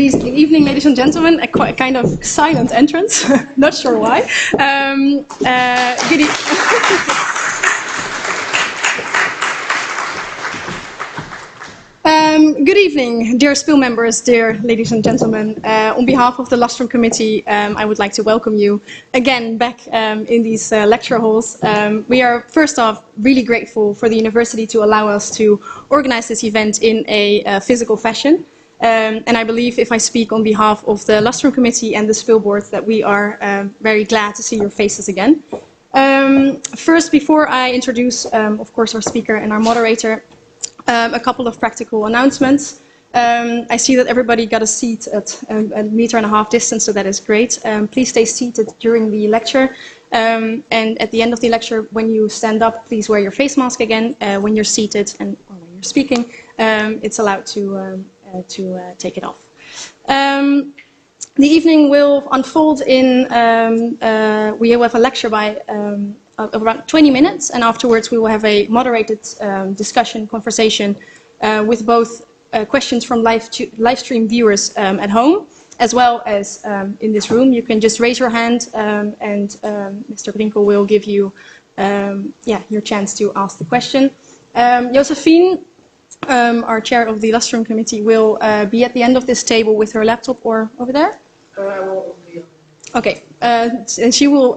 evening, ladies and gentlemen. A kind of silent entrance. Not sure why. Good evening, dear SPIL members, dear ladies and gentlemen. On behalf of the Lustrum Committee, I would like to welcome you again back in these lecture halls. We are, first off, really grateful for the university to allow us to organize this event in a physical fashion. And I believe, if I speak on behalf of the Lustrum Committee and the SPIL board, that we are very glad to see your faces again. First, before I introduce, of course, our speaker and our moderator, a couple of practical announcements. I see that everybody got a seat at a meter and a half distance, so that is great. Please stay seated during the lecture. And at the end of the lecture, when you stand up, please wear your face mask again. When you're seated or when you're speaking, it's allowed to take it off. The evening will unfold in, we will have a lecture by around 20 minutes, and afterwards we will have a moderated discussion, conversation with both questions from live stream viewers at home, as well as in this room. You can just raise your hand and Mr. Brinkel will give you your chance to ask the question. Josephine, our chair of the Lustrum Committee, will be at the end of this table with her laptop, or over there? I will be. Okay, and she will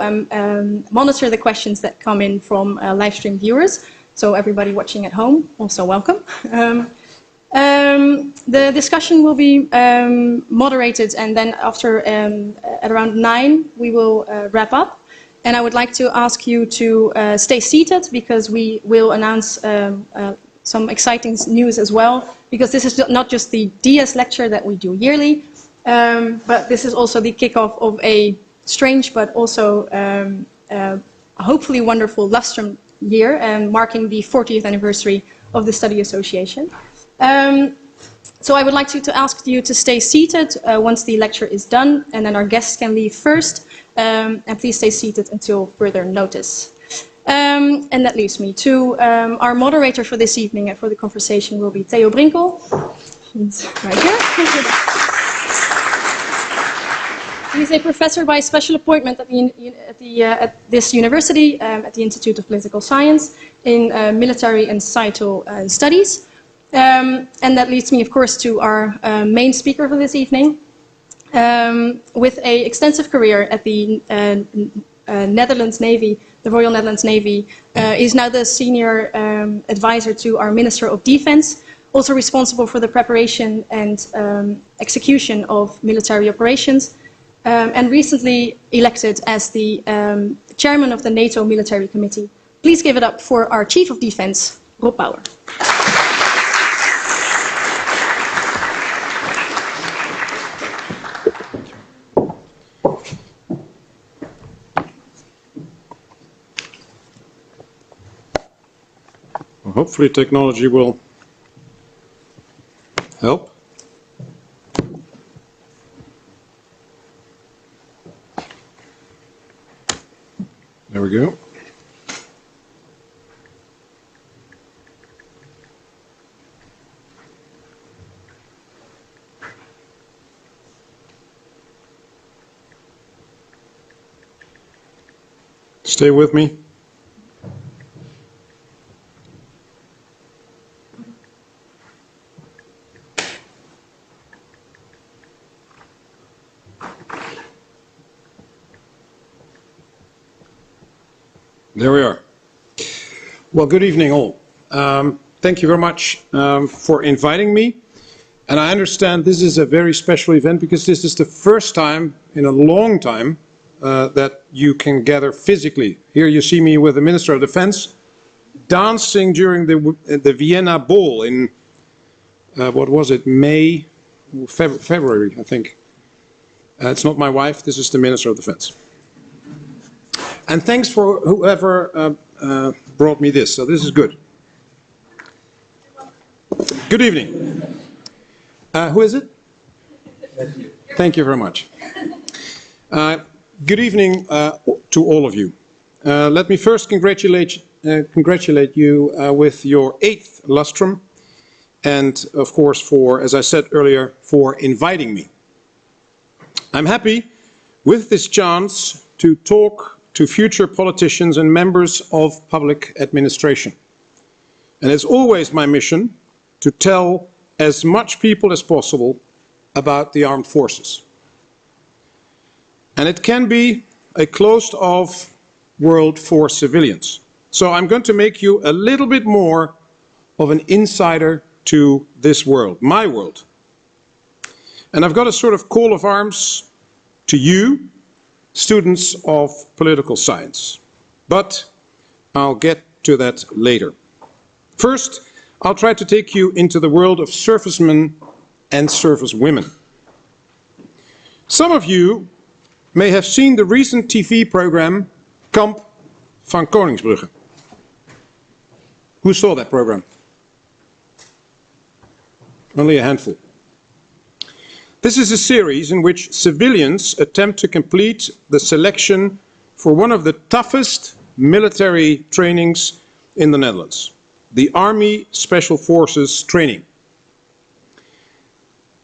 monitor the questions that come in from live stream viewers. So everybody watching at home, also welcome. The discussion will be moderated, and then after at around 9 we will wrap up. And I would like to ask you to stay seated, because we will announce some exciting news as well, because this is not just the DS lecture that we do yearly, but this is also the kickoff of a strange but also hopefully wonderful Lustrum year, marking the 40th anniversary of the Study Association. So I would like to ask you to stay seated once the lecture is done, and then our guests can leave first, and please stay seated until further notice. And that leaves me to our moderator for this evening and for the conversation will be Theo Brinkel. He's right here. He's a professor by special appointment at this university, at the Institute of Political Science, in military and societal studies. And that leads me, of course, to our main speaker for this evening. With an extensive career at the Netherlands Navy, the Royal Netherlands Navy, is now the senior advisor to our Minister of Defense, also responsible for the preparation and execution of military operations, and recently elected as the chairman of the NATO Military Committee. Please give it up for our Chief of Defense, Rob Bauer. Hopefully technology will help. There we go. Stay with me. There we are. Well, good evening all. Thank you very much for inviting me. And I understand this is a very special event because this is the first time in a long time that you can gather physically. Here you see me with the Minister of Defense dancing during the Vienna Ball in, what was it, February, I think. It's not my wife, this is the Minister of Defense. And thanks for whoever brought me this, so this is good. Good evening. Who is it? Thank you very much. Good evening to all of you. Let me first congratulate you with your 8th lustrum, and of course for, as I said earlier, for inviting me. I'm happy with this chance to talk to future politicians and members of public administration. And it's always my mission to tell as much people as possible about the armed forces. And it can be a closed-off world for civilians. So I'm going to make you a little bit more of an insider to this world, my world. And I've got a sort of call of arms to you, students of political science. But I'll get to that later. First, I'll try to take you into the world of servicemen and servicewomen. Some of you may have seen the recent TV program Kamp van Koningsbrugge. Who saw that program? Only a handful. This is a series in which civilians attempt to complete the selection for one of the toughest military trainings in the Netherlands, the Army Special Forces training.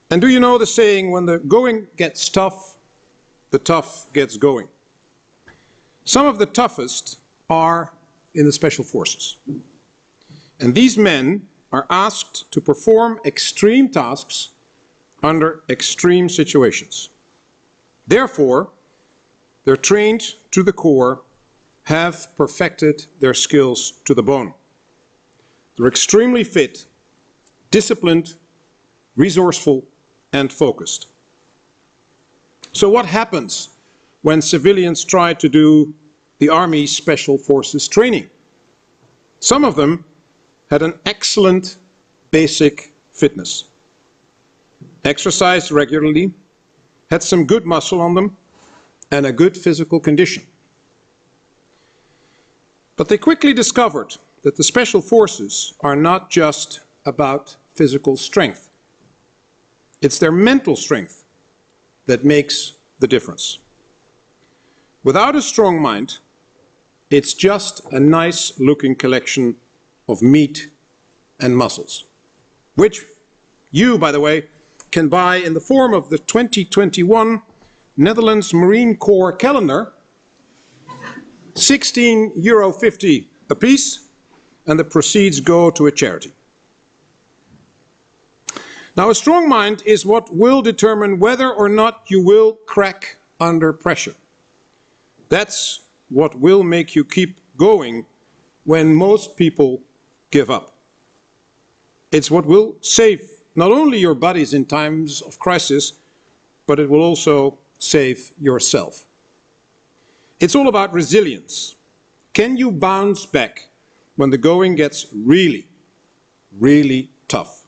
And do you know the saying, when the going gets tough, the tough gets going? Some of the toughest are in the Special Forces. And these men are asked to perform extreme tasks under extreme situations. Therefore, they're trained to the core, have perfected their skills to the bone. They're extremely fit, disciplined, resourceful, and focused. So what happens when civilians try to do the Army Special Forces training? Some of them had an excellent basic fitness, exercised regularly, had some good muscle on them, and a good physical condition. But they quickly discovered that the Special Forces are not just about physical strength. It's their mental strength that makes the difference. Without a strong mind, it's just a nice-looking collection of meat and muscles, which you, by the way, can buy in the form of the 2021 Netherlands Marine Corps calendar, €16.50 a piece, and the proceeds go to a charity. Now, a strong mind is what will determine whether or not you will crack under pressure. That's what will make you keep going when most people give up. It's what will save not only your bodies in times of crisis, but it will also save yourself. It's all about resilience. Can you bounce back when the going gets really, really tough?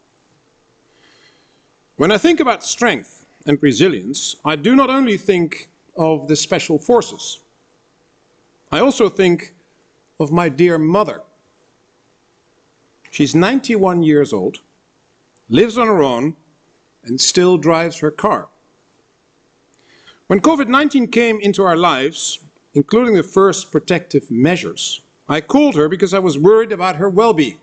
When I think about strength and resilience, I do not only think of the Special Forces. I also think of my dear mother. She's 91 years old, lives on her own, and still drives her car. When COVID-19 came into our lives, including the first protective measures, I called her because I was worried about her well-being.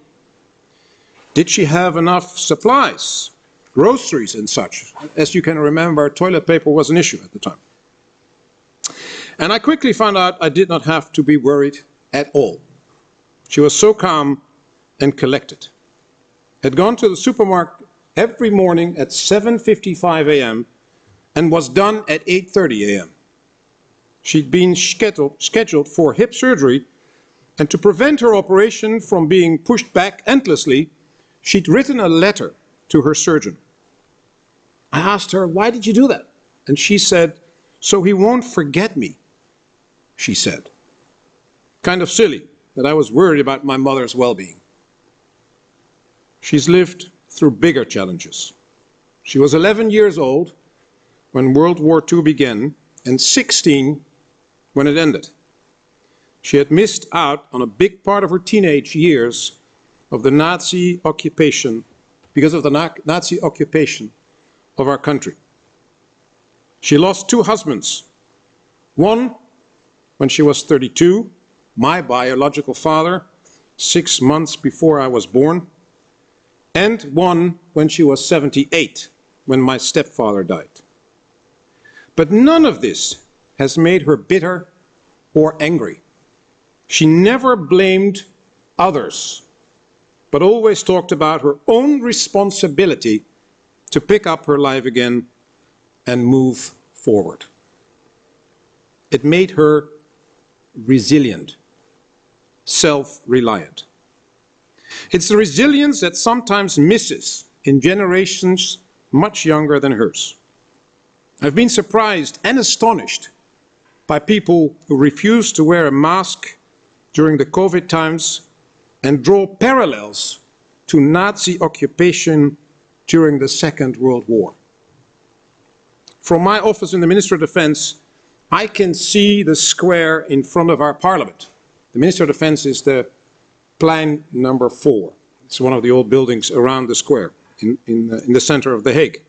Did she have enough supplies, groceries and such? As you can remember, toilet paper was an issue at the time. And I quickly found out I did not have to be worried at all. She was so calm and collected. Had gone to the supermarket every morning at 7:55 a.m. and was done at 8:30 a.m. She'd been scheduled for hip surgery, and to prevent her operation from being pushed back endlessly, she'd written a letter to her surgeon. I asked her, "Why did you do that?" And she said, "So he won't forget me," she said. Kind of silly that I was worried about my mother's well-being. She's lived through bigger challenges. She was 11 years old when World War II began, and 16 when it ended. She had missed out on a big part of her teenage years of the Nazi occupation, because of the Nazi occupation of our country. She lost 2 husbands. One when she was 32, my biological father, 6 months before I was born, and one when she was 78, when my stepfather died. But none of this has made her bitter or angry. She never blamed others, but always talked about her own responsibility to pick up her life again and move forward. It made her resilient, self-reliant. It's the resilience that sometimes misses in generations much younger than hers. I've been surprised and astonished by people who refuse to wear a mask during the COVID times and draw parallels to Nazi occupation during the Second World War. From my office in the Ministry of Defense, I can see the square in front of our Parliament. The Ministry of Defense is the Plein number 4. It's one of the old buildings around the square in the center of The Hague.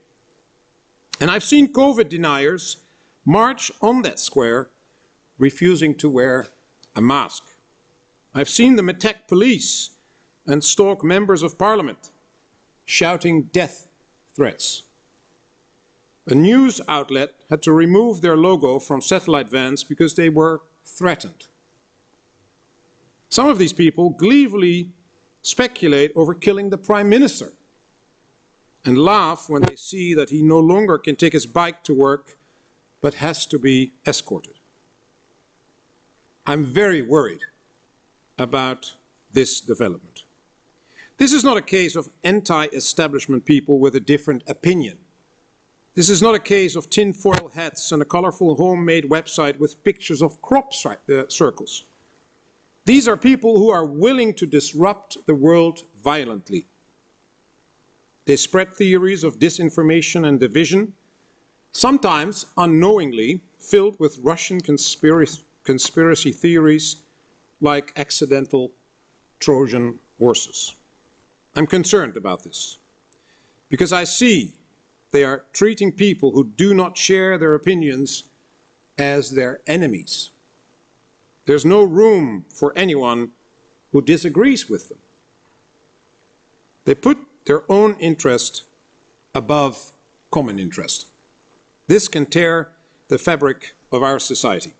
And I've seen COVID deniers march on that square, refusing to wear a mask. I've seen them attack police and stalk members of Parliament, shouting death threats. A news outlet had to remove their logo from satellite vans because they were threatened. Some of these people gleefully speculate over killing the Prime Minister and laugh when they see that he no longer can take his bike to work but has to be escorted. I'm very worried about this development. This is not a case of anti-establishment people with a different opinion. This is not a case of tinfoil hats and a colorful homemade website with pictures of crop circles. These are people who are willing to disrupt the world violently. They spread theories of disinformation and division, sometimes unknowingly filled with Russian conspiracy theories like accidental Trojan horses. I'm concerned about this because I see they are treating people who do not share their opinions as their enemies. There's no room for anyone who disagrees with them. They put their own interest above common interest. This can tear the fabric of our society.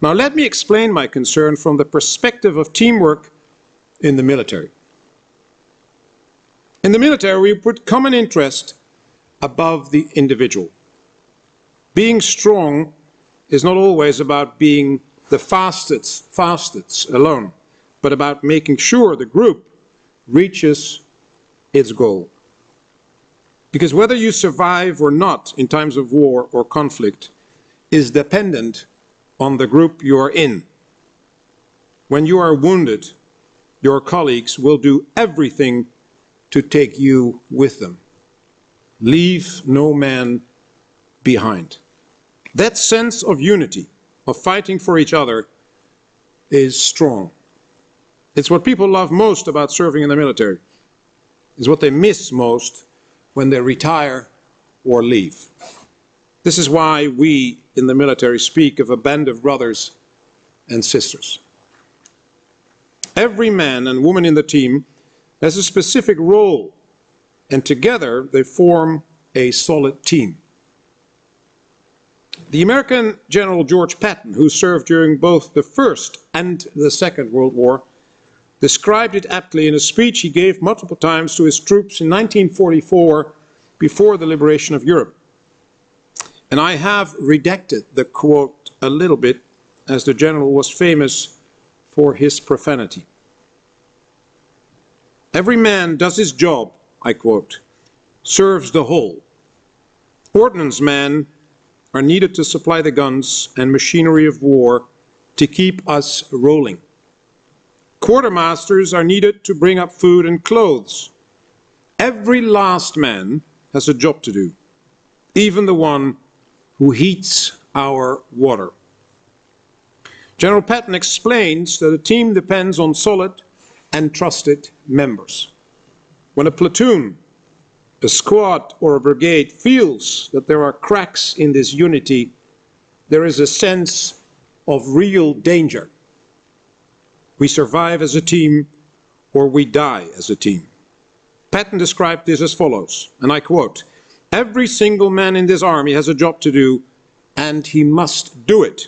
Now let me explain my concern from the perspective of teamwork in the military. In the military, we put common interest above the individual. Being strong is not always about being the fastest alone, but about making sure the group reaches its goal. Because whether you survive or not in times of war or conflict is dependent on the group you are in. When you are wounded, your colleagues will do everything to take you with them. Leave no man behind. That sense of unity, of fighting for each other, is strong. It's what people love most about serving in the military. It's what they miss most when they retire or leave. This is why we in the military speak of a band of brothers and sisters. Every man and woman in the team has a specific role, and together they form a solid team. The American General George Patton, who served during both the First and the Second World War, described it aptly in a speech he gave multiple times to his troops in 1944 before the liberation of Europe. And I have redacted the quote a little bit, as the general was famous for his profanity. Every man does his job, I quote, serves the whole. Ordnance men are needed to supply the guns and machinery of war to keep us rolling. Quartermasters are needed to bring up food and clothes. Every last man has a job to do, even the one who heats our water. General Patton explains that a team depends on solid and trusted members. When a platoon, a squad, or a brigade feels that there are cracks in this unity, there is a sense of real danger. We survive as a team, or we die as a team. Patton described this as follows, and I quote, "Every single man in this army has a job to do and he must do it.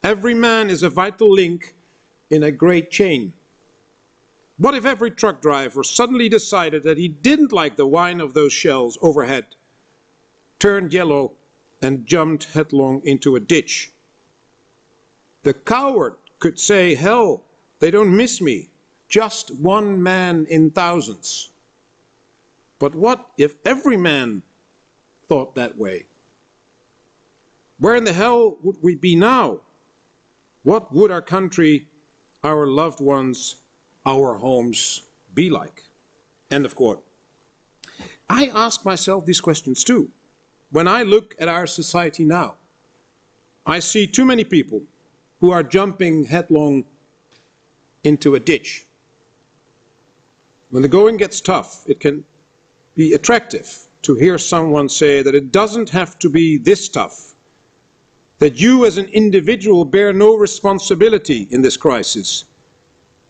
Every man is a vital link in a great chain. What if every truck driver suddenly decided that he didn't like the whine of those shells overhead, turned yellow, and jumped headlong into a ditch? The coward could say, hell, they don't miss me, just one man in thousands. But what if every man thought that way? Where in the hell would we be now? What would our country, our loved ones, our homes be like? End of quote. I ask myself these questions too. When I look at our society now, I see too many people who are jumping headlong into a ditch. When the going gets tough, it can be attractive to hear someone say that it doesn't have to be this tough, that you as an individual bear no responsibility in this crisis,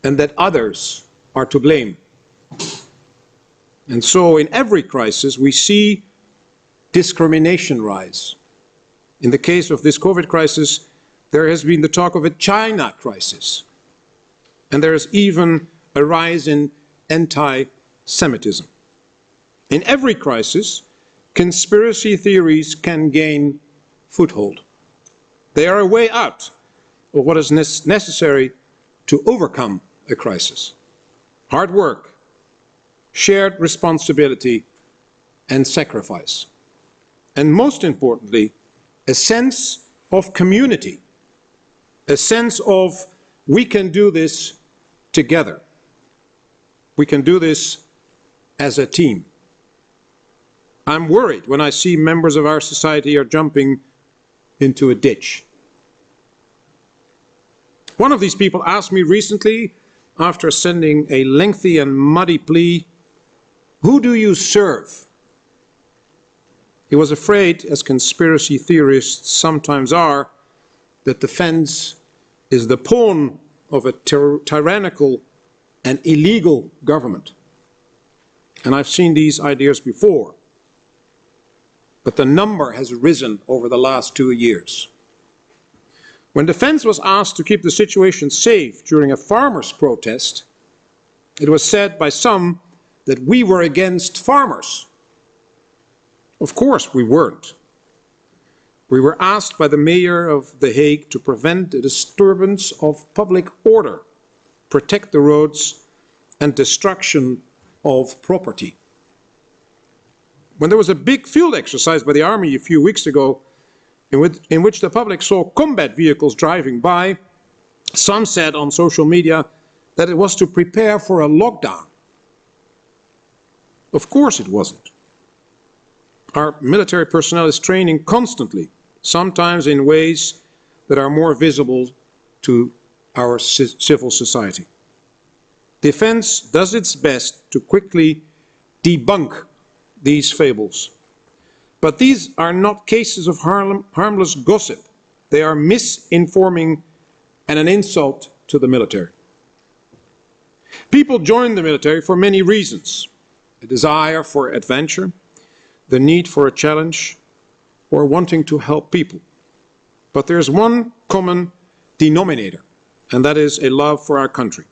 and that others are to blame. And so in every crisis we see discrimination rise. In the case of this COVID crisis, there has been the talk of a China crisis. And there is even a rise in anti-Semitism. In every crisis, conspiracy theories can gain foothold. They are a way out of what is necessary to overcome a crisis. Hard work, shared responsibility, and sacrifice. And most importantly, a sense of community, a sense of we can do this together. We can do this as a team. I'm worried when I see members of our society are jumping into a ditch. One of these people asked me recently, after sending a lengthy and muddy plea, who do you serve? He was afraid, as conspiracy theorists sometimes are, that the fence is the pawn of a tyrannical and illegal government. And I've seen these ideas before. But the number has risen over the last 2 years. When Defense was asked to keep the situation safe during a farmers' protest, it was said by some that we were against farmers. Of course we weren't. We were asked by the mayor of The Hague to prevent the disturbance of public order, protect the roads, and destruction of property. When there was a big field exercise by the army a few weeks ago, in which the public saw combat vehicles driving by, some said on social media that it was to prepare for a lockdown. Of course it wasn't. Our military personnel is training constantly, sometimes in ways that are more visible to our civil society. Defense does its best to quickly debunk these fables. But these are not cases of harmless gossip. They are misinforming and an insult to the military. People join the military for many reasons. A desire for adventure, the need for a challenge, or wanting to help people. But there's one common denominator, and that is a love for our country.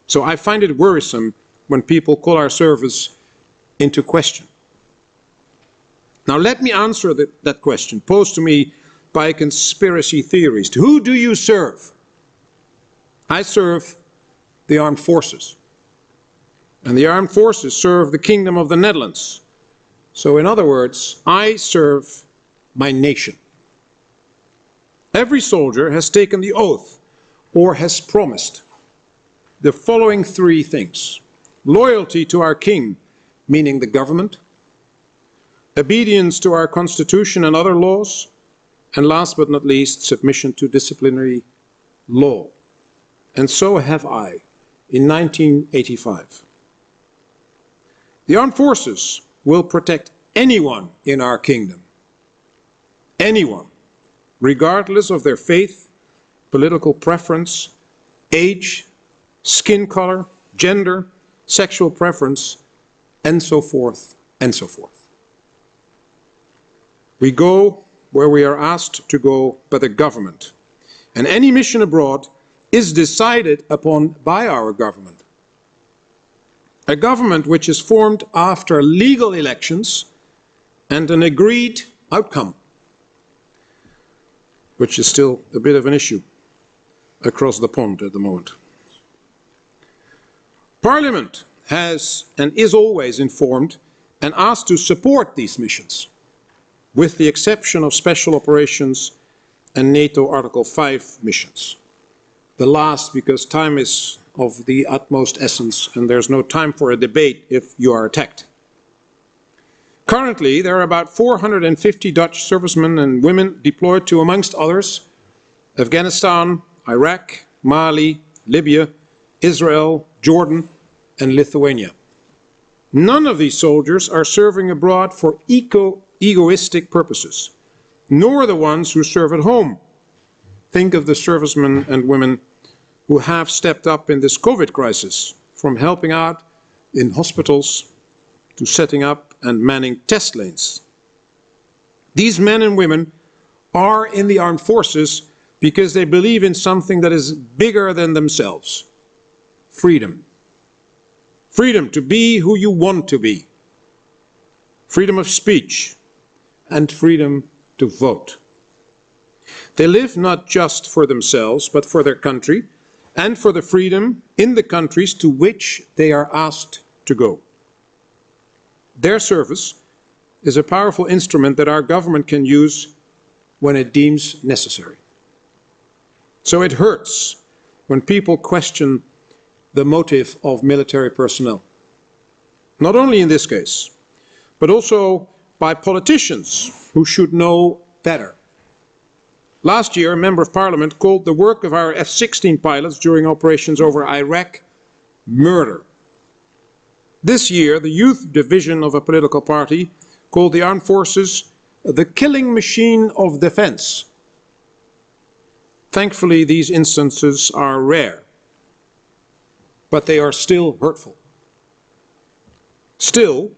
So I find it worrisome when people call our service into question. Now let me answer that question posed to me by a conspiracy theorist. Who do you serve? I serve the armed forces. And the armed forces serve the Kingdom of the Netherlands. So in other words, I serve my nation. Every soldier has taken the oath or has promised the following three things: loyalty to our king, meaning the government, obedience to our constitution and other laws, and last but not least, submission to disciplinary law. And so have I in 1985. The armed forces will protect anyone in our kingdom. Anyone, regardless of their faith, political preference, age, skin color, gender, sexual preference, and so forth, and so forth. We go where we are asked to go by the government. And any mission abroad is decided upon by our government. A government which is formed after legal elections and an agreed outcome, which is still a bit of an issue across the pond at the moment. Parliament has and is always informed and asked to support these missions, with the exception of special operations and NATO Article 5 missions. The last because time is of the utmost essence and there's no time for a debate if you are attacked. Currently, there are about 450 Dutch servicemen and women deployed to, amongst others, Afghanistan, Iraq, Mali, Libya, Israel, Jordan, and Lithuania. None of these soldiers are serving abroad for egoistic purposes, nor the ones who serve at home. Think of the servicemen and women who have stepped up in this COVID crisis, from helping out in hospitals to setting up and manning test lanes. These men and women are in the armed forces because they believe in something that is bigger than themselves: freedom. Freedom to be who you want to be. Freedom of speech and freedom to vote. They live not just for themselves, but for their country and for the freedom in the countries to which they are asked to go. Their service is a powerful instrument that our government can use when it deems necessary. So it hurts when people question the motive of military personnel. Not only in this case, but also by politicians who should know better. Last year, a member of parliament called the work of our F-16 pilots during operations over Iraq murder. This year, the youth division of a political party called the armed forces the killing machine of defense. Thankfully, these instances are rare, but they are still hurtful. Still,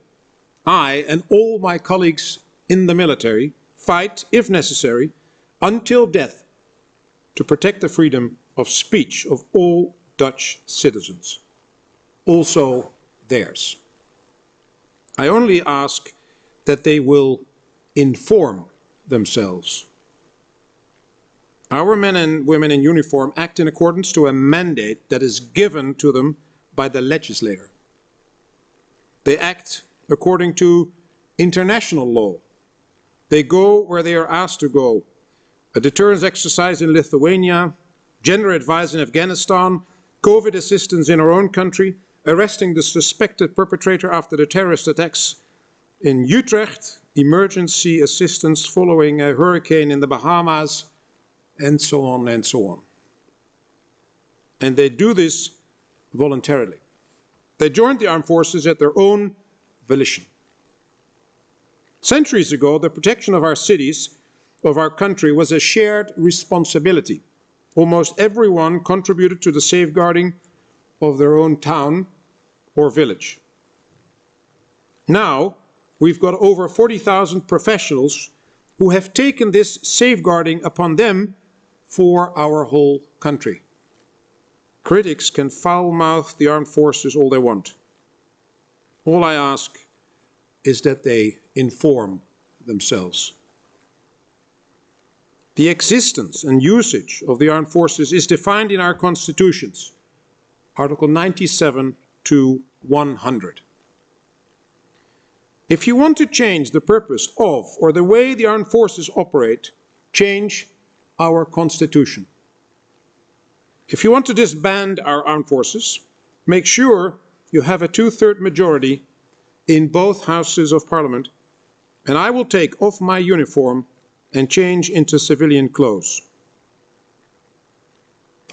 I and all my colleagues in the military fight, if necessary, until death to protect the freedom of speech of all Dutch citizens, also theirs. I only ask that they will inform themselves. Our men and women in uniform act in accordance to a mandate that is given to them by the legislator. They act according to international law. They go where they are asked to go. A deterrence exercise in Lithuania, gender advice in Afghanistan, COVID assistance in our own country, arresting the suspected perpetrator after the terrorist attacks in Utrecht, emergency assistance following a hurricane in the Bahamas, and so on and so on. And they do this voluntarily. They joined the armed forces at their own volition. Centuries ago, the protection of our cities, of our country, was a shared responsibility. Almost everyone contributed to the safeguarding of their own town or village. Now, we've got over 40,000 professionals who have taken this safeguarding upon them for our whole country. Critics can foul-mouth the armed forces all they want. All I ask is that they inform themselves. The existence and usage of the armed forces is defined in our constitutions, Article 97 to 100. If you want to change the purpose of or the way the armed forces operate, change our constitution. If you want to disband our armed forces, make sure you have a two-thirds majority in both houses of parliament, and I will take off my uniform and change into civilian clothes.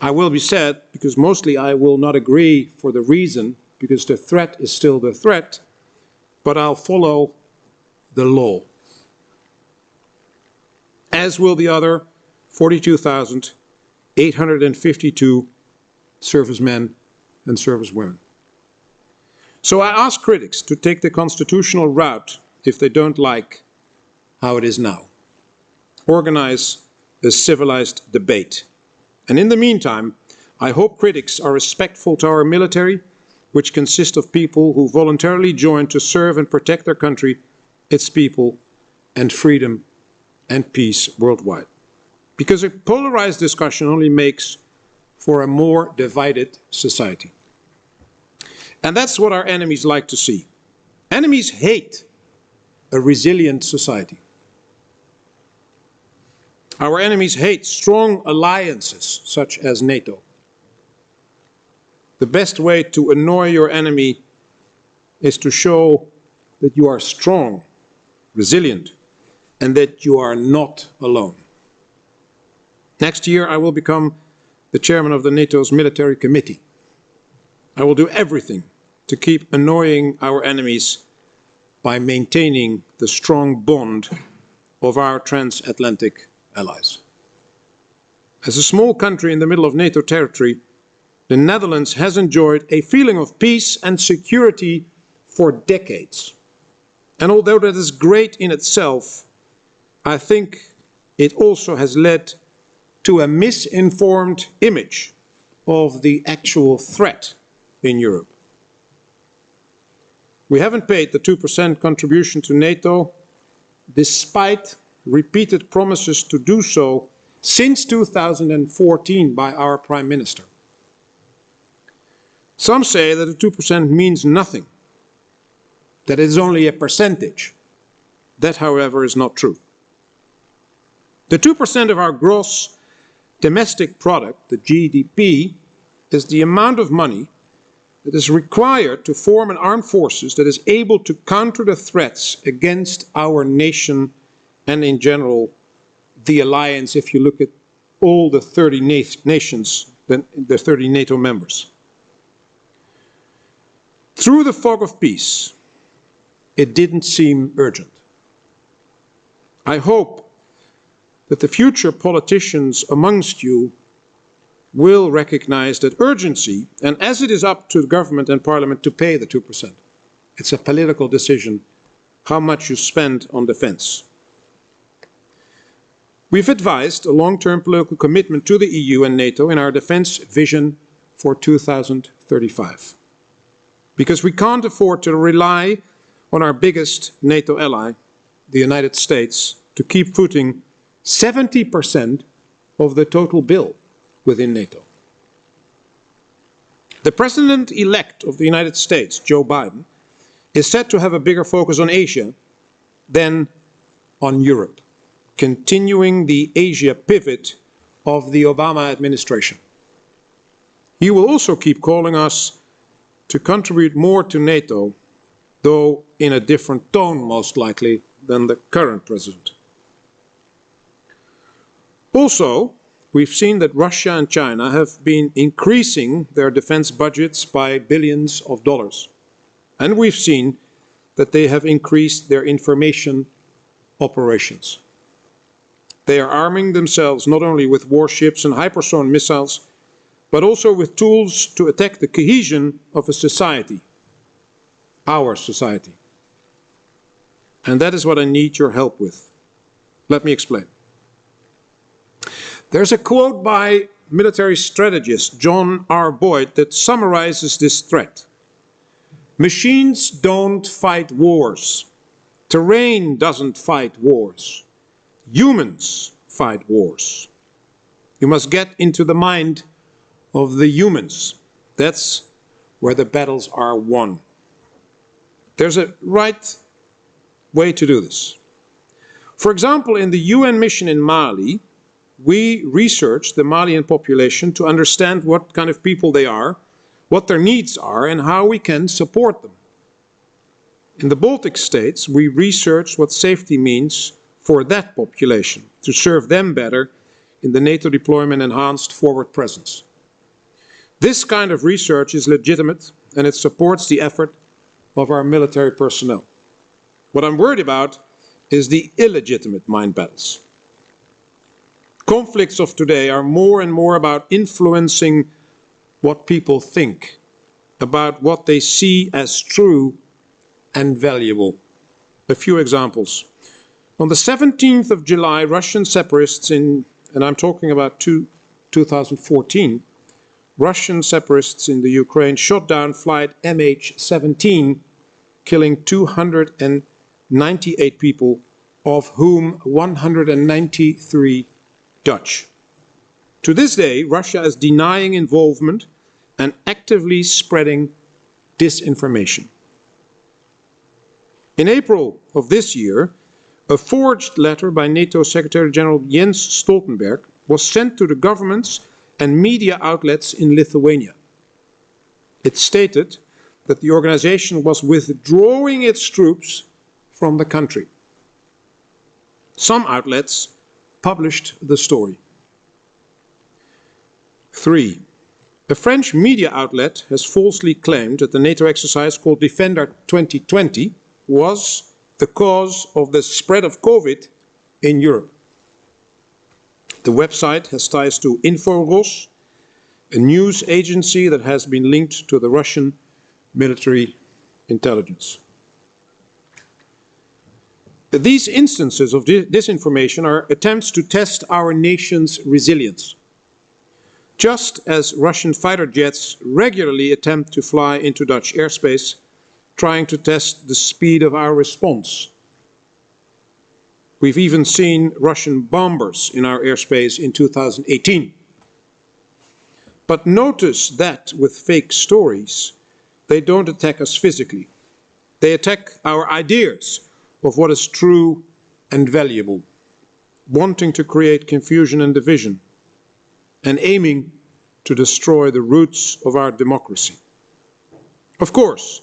I will be sad, because mostly I will not agree for the reason, because the threat is still the threat, but I'll follow the law. As will the other 42,852 servicemen and servicewomen. So I ask critics to take the constitutional route if they don't like how it is now. organize a civilized debate. And in the meantime, I hope critics are respectful to our military, which consists of people who voluntarily join to serve and protect their country, its people, and freedom and peace worldwide. Because a polarized discussion only makes for a more divided society. And that's what our enemies like to see. Enemies hate a resilient society. Our enemies hate strong alliances, such as NATO. The best way to annoy your enemy is to show that you are strong, resilient, and that you are not alone. Next year, I will become the chairman of the NATO's military committee. I will do everything to keep annoying our enemies by maintaining the strong bond of our transatlantic allies. As a small country in the middle of NATO territory, the Netherlands has enjoyed a feeling of peace and security for decades. And although that is great in itself, I think it also has led to a misinformed image of the actual threat in Europe. We haven't paid the 2% contribution to NATO, despite repeated promises to do so since 2014 by our Prime Minister. Some say that the 2% means nothing, that it is only a percentage. That, however, is not true. The 2% of our gross domestic product, the GDP, is the amount of money that is required to form an armed forces that is able to counter the threats against our nation and in general the alliance, if you look at all the 30 nations, the 30 NATO members. Through the fog of peace, it didn't seem urgent. I hope that the future politicians amongst you will recognize that urgency, and as it is up to the government and parliament to pay the 2%, it's a political decision how much you spend on defense. We've advised a long-term political commitment to the EU and NATO in our defense vision for 2035. Because we can't afford to rely on our biggest NATO ally, the United States, to keep footing 70% of the total bill within NATO. The President-elect of the United States, Joe Biden, is said to have a bigger focus on Asia than on Europe, continuing the Asia pivot of the Obama administration. He will also keep calling us to contribute more to NATO, though in a different tone, most likely, than the current president. Also, we've seen that Russia and China have been increasing their defense budgets by billions of dollars. And we've seen that they have increased their information operations. They are arming themselves not only with warships and hypersonic missiles, but also with tools to attack the cohesion of a society, our society. And that is what I need your help with. Let me explain. There's a quote by military strategist John R. Boyd that summarizes this threat. Machines don't fight wars. Terrain doesn't fight wars. Humans fight wars. You must get into the mind of the humans. That's where the battles are won. There's a right way to do this. For example, in the UN mission in Mali, we researched the Malian population to understand what kind of people they are, what their needs are, and how we can support them. In the Baltic states, we researched what safety means for that population, to serve them better in the NATO deployment enhanced forward presence. This kind of research is legitimate, and it supports the effort of our military personnel. What I'm worried about is the illegitimate mind battles. Conflicts of today are more and more about influencing what people think, about what they see as true and valuable. A few examples. On the 17th of July, Russian separatists and I'm talking about 2014, Russian separatists in the Ukraine shot down flight MH17, killing 298 people, of whom 193 Dutch. To this day, Russia is denying involvement and actively spreading disinformation. In April of this year, a forged letter by NATO Secretary General Jens Stoltenberg was sent to the governments and media outlets in Lithuania. It stated that the organization was withdrawing its troops from the country. Some outlets published the story. 3. A French media outlet has falsely claimed that the NATO exercise called Defender 2020 was the cause of the spread of COVID in Europe. The website has ties to Inforos, a news agency that has been linked to the Russian military intelligence. These instances of disinformation are attempts to test our nation's resilience. Just as Russian fighter jets regularly attempt to fly into Dutch airspace, trying to test the speed of our response. We've even seen Russian bombers in our airspace in 2018. But notice that with fake stories, they don't attack us physically. They attack our ideas of what is true and valuable, wanting to create confusion and division, and aiming to destroy the roots of our democracy. Of course,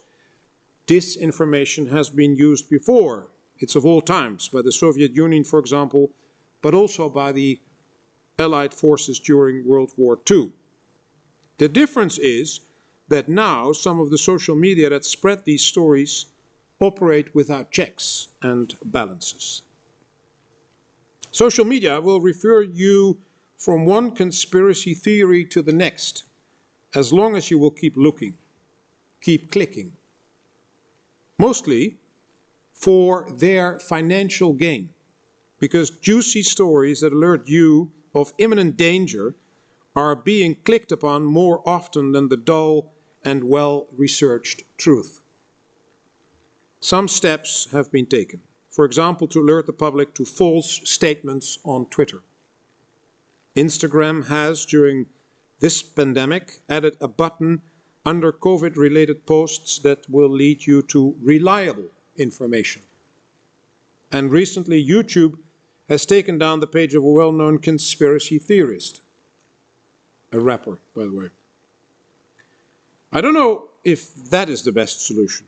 disinformation has been used before. It's of all times, by the Soviet Union, for example, but also by the Allied forces during World War II. The difference is that now some of the social media that spread these stories operate without checks and balances. Social media will refer you from one conspiracy theory to the next, as long as you will keep looking, keep clicking. Mostly for their financial gain, because juicy stories that alert you of imminent danger are being clicked upon more often than the dull and well-researched truth. Some steps have been taken, for example, to alert the public to false statements on Twitter. Instagram has, during this pandemic, added a button under COVID-related posts that will lead you to reliable information. And recently, YouTube has taken down the page of a well-known conspiracy theorist, a rapper, by the way. I don't know if that is the best solution,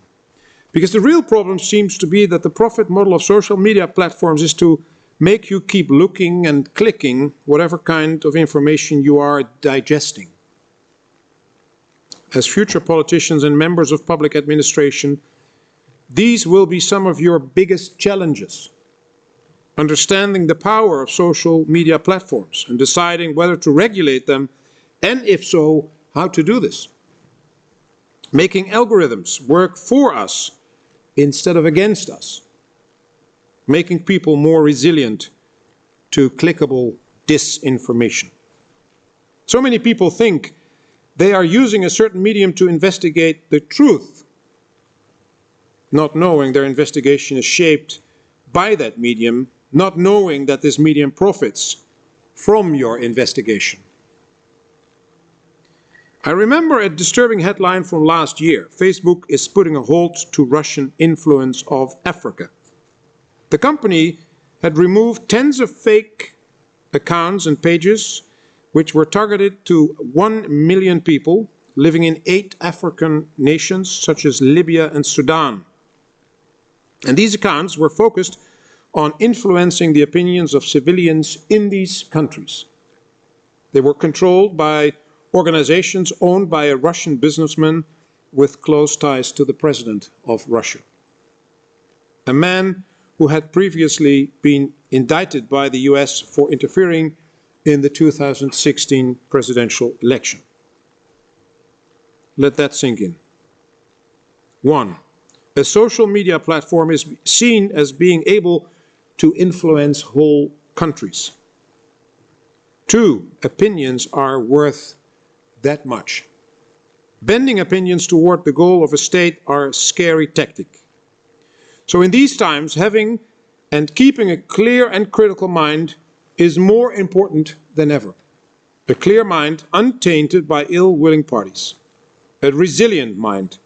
because the real problem seems to be that the profit model of social media platforms is to make you keep looking and clicking whatever kind of information you are digesting. As future politicians and members of public administration, these will be some of your biggest challenges. Understanding the power of social media platforms and deciding whether to regulate them, and if so, how to do this. Making algorithms work for us instead of against us. Making people more resilient to clickable disinformation. So many people think they are using a certain medium to investigate the truth, not knowing their investigation is shaped by that medium, not knowing that this medium profits from your investigation. I remember a disturbing headline from last year. Facebook is putting a halt to Russian influence of Africa. The company had removed tens of fake accounts and pages which were targeted to 1 million people living in 8 African nations such as Libya and Sudan. And these accounts were focused on influencing the opinions of civilians in these countries. They were controlled by organizations owned by a Russian businessman with close ties to the president of Russia. A man who had previously been indicted by the US for interfering in the 2016 presidential election. Let that sink in. 1. A social media platform is seen as being able to influence whole countries. 2, opinions are worth that much. Bending opinions toward the goal of a state are a scary tactic. So in these times, having and keeping a clear and critical mind is more important than ever. A clear mind untainted by ill-willing parties. A resilient mind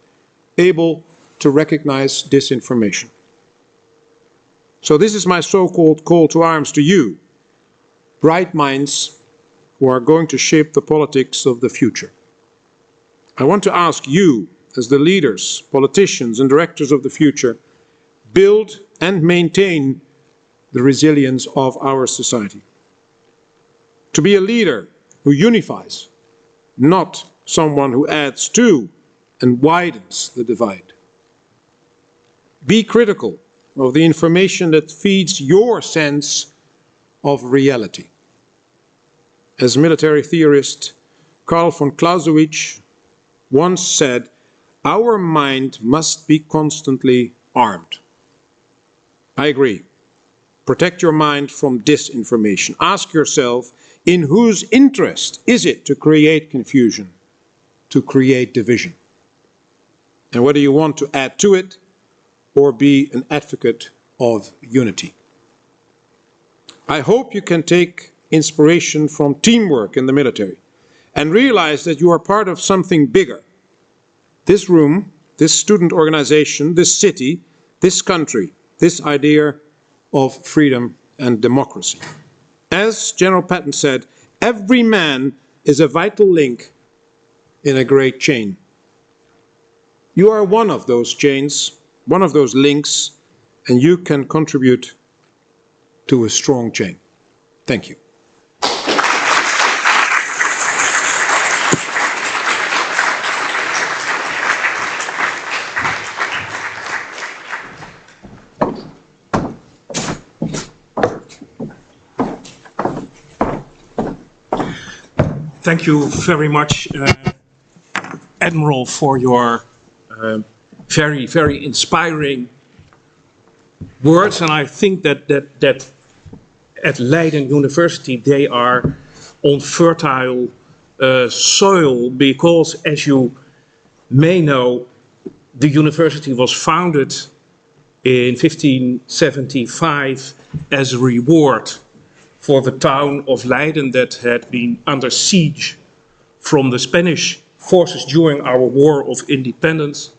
able to recognize disinformation. So this is my so-called call to arms to you, bright minds who are going to shape the politics of the future. I want to ask you, as the leaders, politicians and directors of the future, build and maintain the resilience of our society. To be a leader who unifies, not someone who adds to and widens the divide. Be critical of the information that feeds your sense of reality. As military theorist Karl von Clausewitz once said, our mind must be constantly armed. I agree. Protect your mind from disinformation. Ask yourself, in whose interest is it to create confusion, to create division? And whether you want to add to it or be an advocate of unity. I hope you can take inspiration from teamwork in the military and realize that you are part of something bigger. This room, this student organization, this city, this country, this idea of freedom and democracy. As General Patton said, every man is a vital link in a great chain. You are one of those chains, one of those links, and you can contribute to a strong chain. Thank you. Thank you very much, Admiral, for your very, very inspiring words. And I think that at Leiden University they are on fertile soil because, as you may know, the university was founded in 1575 as a reward for the town of Leiden that had been under siege from the Spanish forces during our War of Independence.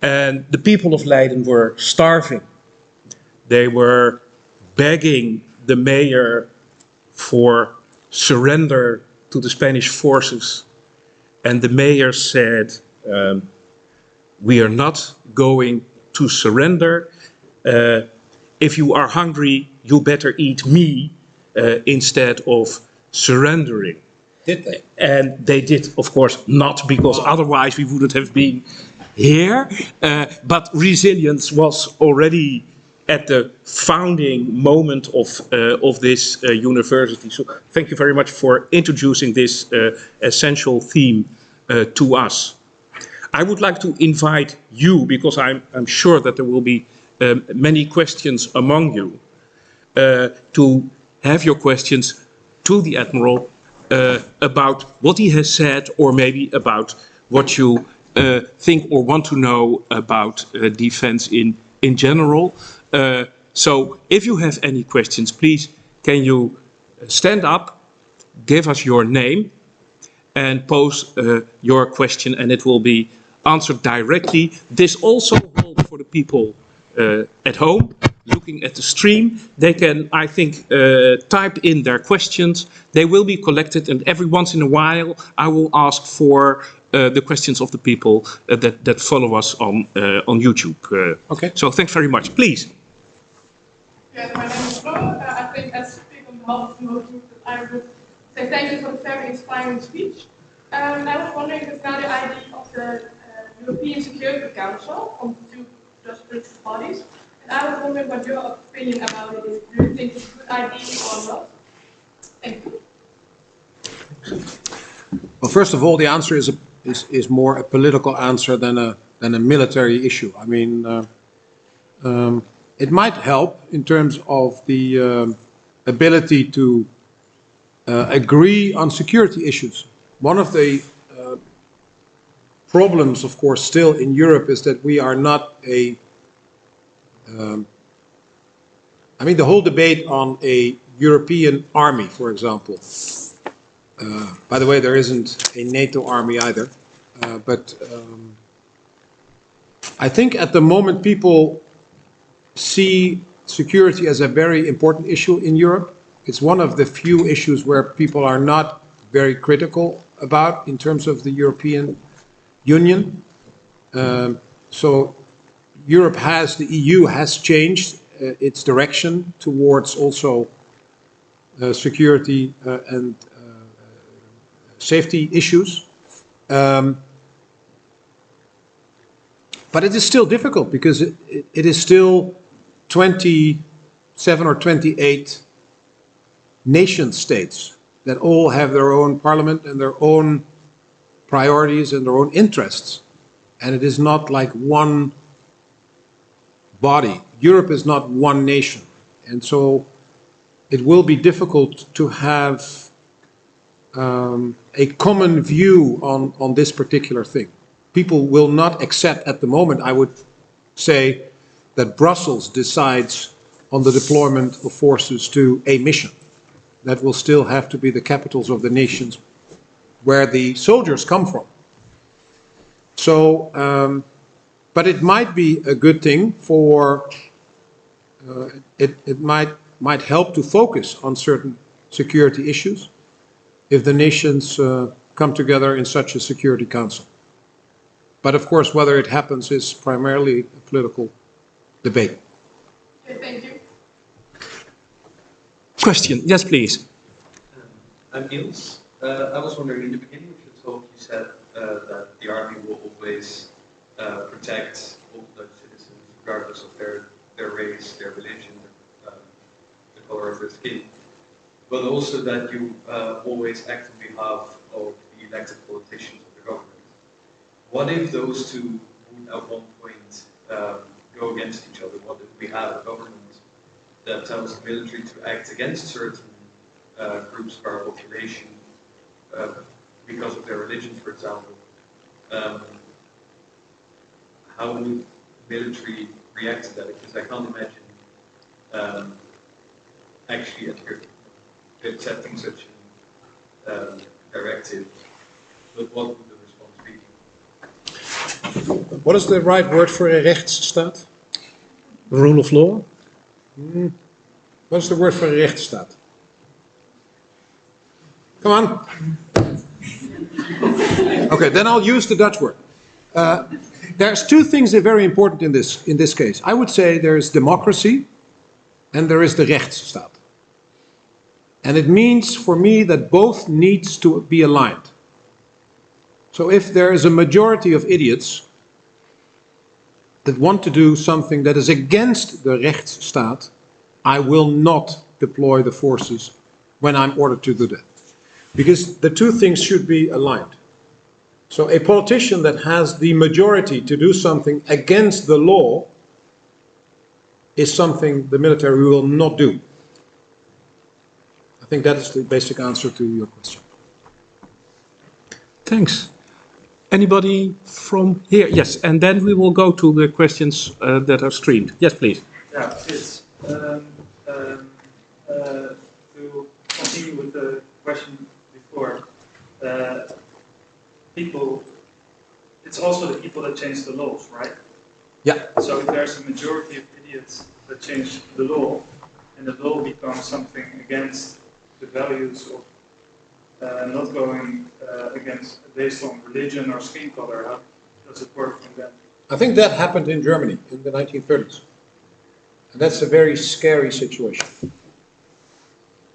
And the people of Leiden were starving. They were begging the mayor for surrender to the Spanish forces. And the mayor said, we are not going to surrender. If you are hungry, you better eat me instead of surrendering. Did they? And they did, of course, not, because otherwise we wouldn't have been here. But resilience was already at the founding moment of this university. So thank you very much for introducing this essential theme to us. I would like to invite you, because I'm sure that there will be many questions among you, to have your questions to the Admiral about what he has said, or maybe about what you think or want to know about defense in general. So if you have any questions, please can you stand up, give us your name, and pose your question, and it will be answered directly. This also holds for the people at home, looking at the stream. They can, I think, type in their questions. They will be collected, and every once in a while I will ask for the questions of the people that follow us on YouTube. Okay. So thanks very much. Please. Yes, my name is Flo. I think as speaking on behalf of the whole group, I would say thank you for the very inspiring speech. I was wondering if now the idea of the European Security Council on two political bodies, and I was wondering what your opinion about it is. Do you think it's a good idea or not? Thank you. Well, first of all, the answer is more a political answer than a military issue. I mean, It might help in terms of the ability to agree on security issues. One of the problems, of course, still in Europe is that we are not a the whole debate on a European army, for example. By the way, there isn't a NATO army either. But I think at the moment people see security as a very important issue in Europe. It's one of the few issues where people are not very critical about in terms of the European Union. So Europe has, the EU has changed its direction towards also security and safety issues. But it is still difficult because it is still 27 or 28 nation states that all have their own parliament and their own priorities and their own interests. And it is not like one body. Europe is not one nation. And so it will be difficult to have a common view on this particular thing. People will not accept at the moment, I would say, that Brussels decides on the deployment of forces to a mission. That will still have to be the capitals of the nations where the soldiers come from. So, but it might be a good thing for, it might help to focus on certain security issues if the nations come together in such a security council. But of course, whether it happens is primarily a political debate. Okay, thank you. Question, yes, please. I'm Niels. I was wondering, in the beginning of your talk, you said that the army will always protect all Dutch citizens, regardless of their race, their religion, the color of their skin, but also that you always act on behalf of the elected politicians of the government. What if those two would at one point go against each other? What if we have a government that tells the military to act against certain groups of our population because of their religion, for example? How would military react to that? Because I can't imagine actually accepting such a directive, but what would the response be? What is the right word for a rechtsstaat? Rule of law? What is the word for a rechtsstaat? Come on. Okay, then I'll use the Dutch word. There's two things that are very important in this case. I would say there is democracy and there is the rechtsstaat. And it means for me that both needs to be aligned. So if there is a majority of idiots that want to do something that is against the rechtsstaat, I will not deploy the forces when I'm ordered to do that. Because the two things should be aligned. So a politician that has the majority to do something against the law is something the military will not do. I think that is the basic answer to your question. Thanks. Anybody from here? Yes, and then we will go to the questions that are streamed. Yes, please. Yeah, it's to continue with the question before. People, it's also the people that change the laws, right? Yeah. So if there's a majority of idiots that change the law, and the law becomes something against the values of not going against based on religion or skin color, how does it work from that? I think that happened in Germany in the 1930s. And that's a very scary situation.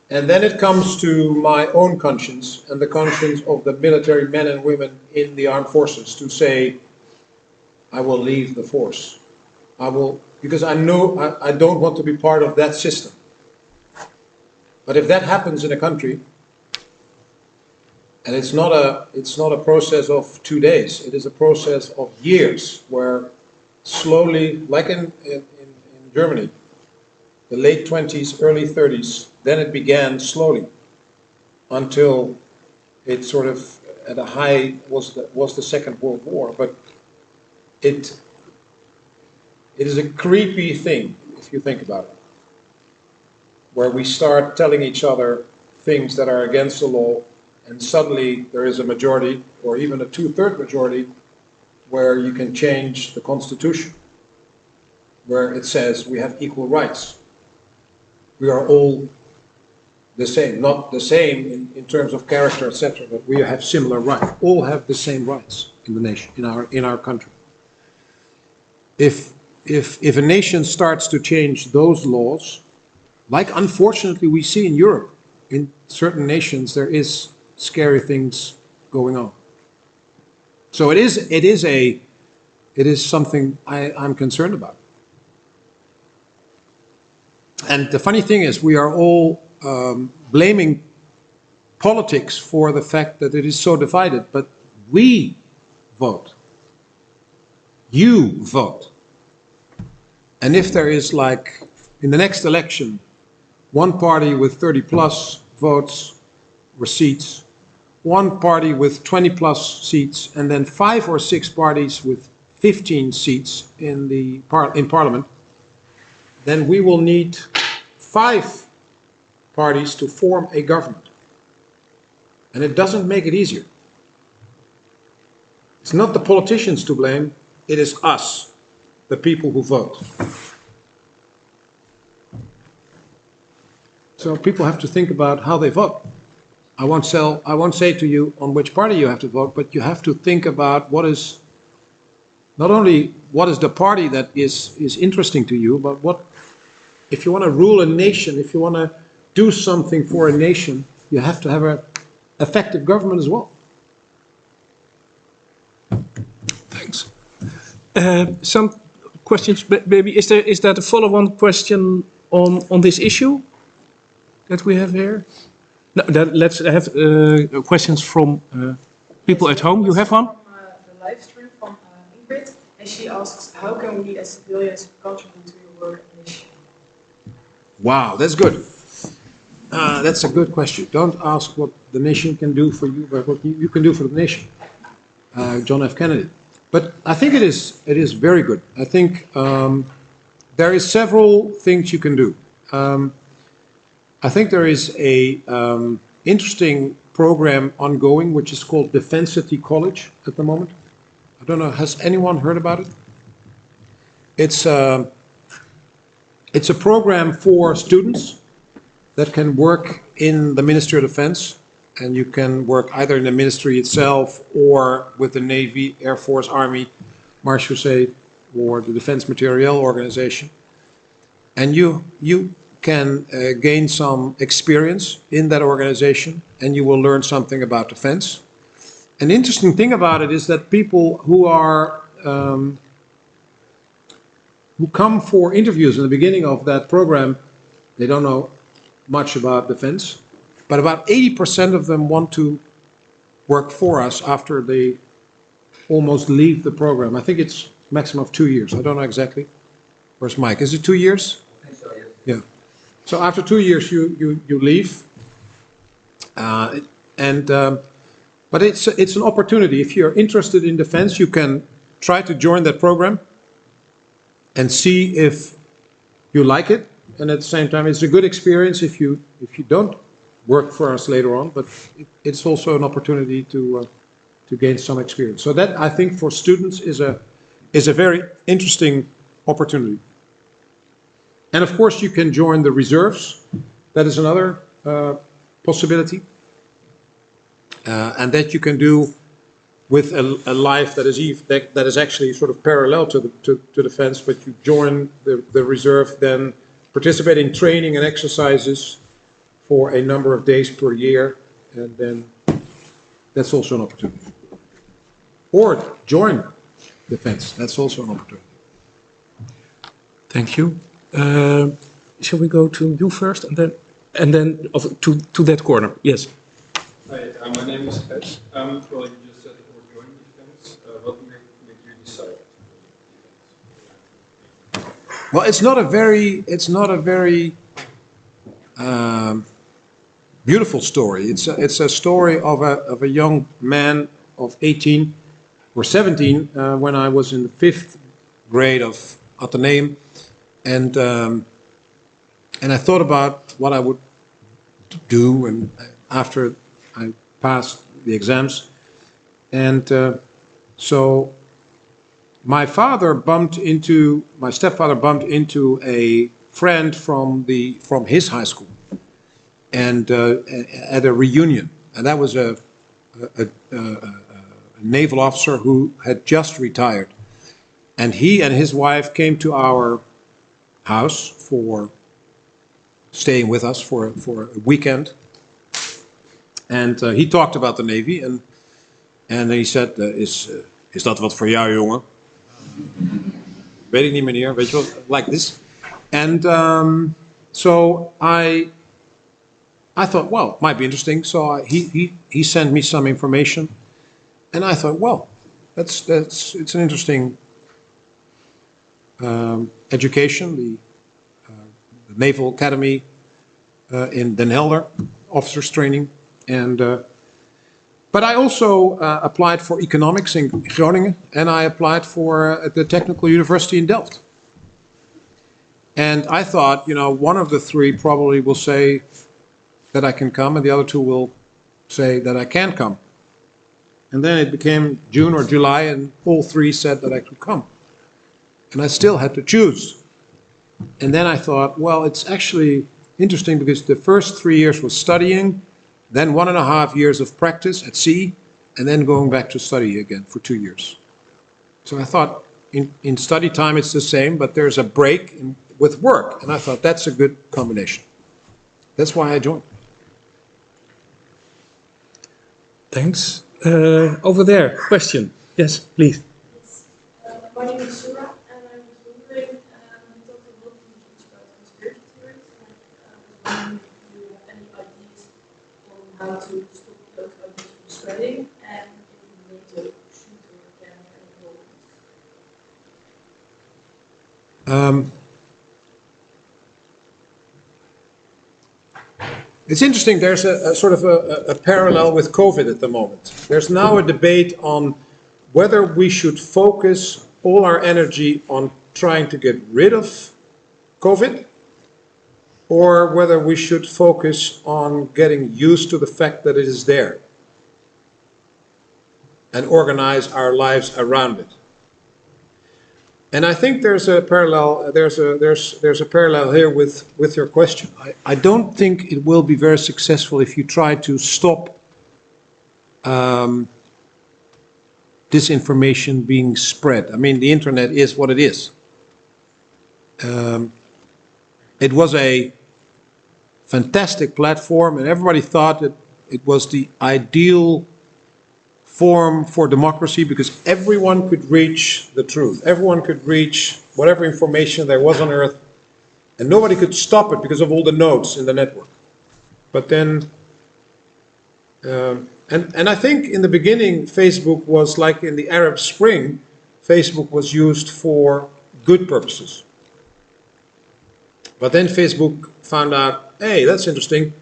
And then it comes to my own conscience and the conscience of the military men and women in the armed forces to say, I will leave the force. I will, because I know I don't want to be part of that system. But if that happens in a country, and it's not a process of 2 days, it is a process of years where slowly, like in Germany, the late 20s, early 30s, then it began slowly until it sort of at a high was the Second World War. But it is a creepy thing if you think about it, where we start telling each other things that are against the law, and suddenly there is a majority, or even a two-third majority, where you can change the constitution, where it says we have equal rights. We are all the same, not the same in terms of character, etc., but we have similar rights. All have the same rights in the nation, in our country. If a nation starts to change those laws, like unfortunately we see in Europe, in certain nations there is scary things going on. So it is something I'm concerned about. And the funny thing is, we are all blaming politics for the fact that it is so divided, but we vote. You vote. And if there is, like, in the next election, one party with 30 plus votes or seats, one party with 20 plus seats, and then 5 or 6 parties with 15 seats in Parliament, then we will need 5 parties to form a government. And it doesn't make it easier. It's not the politicians to blame, it is us, the people who vote. So people have to think about how they vote. I won't say to you on which party you have to vote, but you have to think about not only what is the party that is interesting to you, but if you want to rule a nation, if you want to do something for a nation, you have to have an effective government as well. Thanks. Some questions, maybe. Is that a follow-on question on this issue that we have here? No, let's have questions from people at home. You have one? From the live stream from Ingrid, and she asks, how can we as civilians contribute to your work and mission? Wow, that's good. That's a good question. Don't ask what the nation can do for you, but what you can do for the nation. John F. Kennedy. But I think it is very good. I think there is several things you can do. I think there is a interesting program ongoing which is called Defensity College at the moment. I don't know, has anyone heard about it? It's a program for students that can work in the Ministry of Defense, and you can work either in the ministry itself or with the Navy, Air Force, Army, Marechaussee, or the Defense Materiel Organization. And you can gain some experience in that organization, and you will learn something about defense. An interesting thing about it is that people who come for interviews in the beginning of that program, they don't know much about defense, but about 80% of them want to work for us after they almost leave the program. I think it's a maximum of 2 years. I don't know exactly. Where's Mike? Is it 2 years? I think so, yes. Yeah. So after 2 years, you leave, but it's an opportunity. If you're interested in defense, you can try to join that program and see if you like it. And at the same time, it's a good experience if you don't work for us later on. But it's also an opportunity to gain some experience. So that, I think, for students is a very interesting opportunity. And of course, you can join the reserves. That is another possibility. And that you can do with a life that is actually sort of parallel to defense, but you join the reserve, then participate in training and exercises for a number of days per year, and then that's also an opportunity. Or join defense, that's also an opportunity. Thank you. Shall we go to you first, and then to that corner? Yes. Hi, my name is Ed. Well, you just said you were joining defense. What made you decide? Well, it's not a very beautiful story. It's a story of a young man of 18 or 17 when I was in the 5th grade of Atheneum, and I thought about what I would do, and after I passed the exams, and so my stepfather bumped into a friend from his high school, and at a reunion, and that was a naval officer who had just retired, and he and his wife came to our house for staying with us for a weekend, and he talked about the Navy, and he said, is dat wat voor jou, jongen? Weet ik niet, meneer, weet je wel, like this. And so I thought, well, it might be interesting. So he sent me some information, and I thought, well, it's an interesting education, the Naval Academy in Den Helder, officers training, and but I also applied for economics in Groningen, and I applied for the Technical University in Delft. And I thought, one of the three probably will say that I can come, and the other two will say that I can't come. And then it became June or July, and all three said that I could come. And I still had to choose. And then I thought, well, it's actually interesting because the first 3 years was studying, then 1.5 years of practice at sea, and then going back to study again for 2 years. So I thought in study time it's the same, but there's a break with work, and I thought that's a good combination. That's why I joined. Thanks. Over there, question. Yes, please. My name is Sura, and I was wondering, you talked a lot about conspiracy theories, and I was wondering if you have any ideas on how to stop those ideas from spreading, and if NATO should or can have any role. It's interesting, there's a sort of a parallel with COVID at the moment. There's now a debate on whether we should focus all our energy on trying to get rid of COVID, or whether we should focus on getting used to the fact that it is there and organize our lives around it. And I think there's a parallel. There's a parallel here with your question. I don't think it will be very successful if you try to stop disinformation being spread. I mean, the internet is what it is. It was a fantastic platform, and everybody thought that it was the ideal form for democracy because everyone could reach the truth. Everyone could reach whatever information there was on Earth, and nobody could stop it because of all the nodes in the network. But then, and I think in the beginning, Facebook was like in the Arab Spring, Facebook was used for good purposes. But then Facebook found out, hey, that's interesting.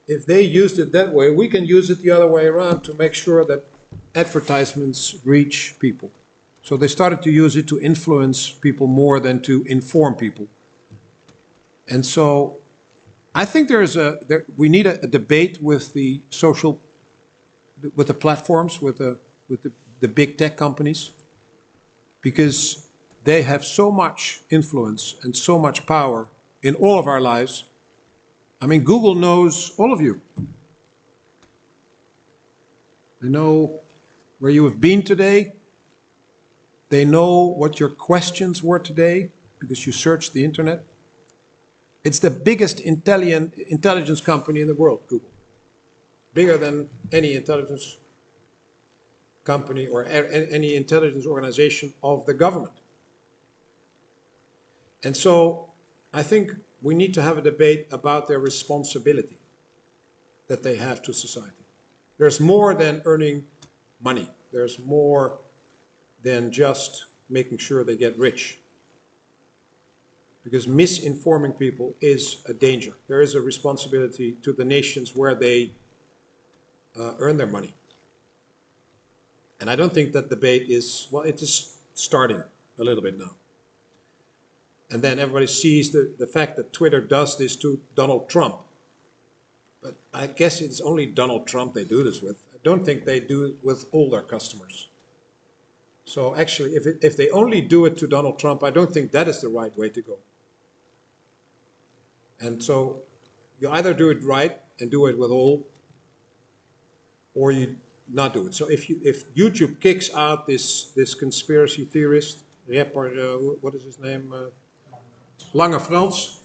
If they used it that way, we can use it the other way around to make sure that advertisements reach people. So they started to use it to influence people more than to inform people. And so I think we need a debate with the platforms, with the big tech companies, because they have so much influence and so much power in all of our lives. I mean, Google knows all of you. They know where you have been today. They know what your questions were today because you searched the internet. It's the biggest intelligence company in the world, Google. Bigger than any intelligence company or any intelligence organization of the government. And so I think we need to have a debate about their responsibility that they have to society. There's more than earning money. There's more than just making sure they get rich. because misinforming people is a danger. There is a responsibility to the nations where they earn their money. And I don't think that debate is, well, it is starting a little bit now. And then everybody sees the fact that Twitter does this to Donald Trump. But I guess it's only Donald Trump they do this with. I don't think they do it with all their customers. So actually, if they only do it to Donald Trump, I don't think that is the right way to go. And so you either do it right and do it with all, or you not do it. So if YouTube kicks out this conspiracy theorist, what is his name? Lange Frans,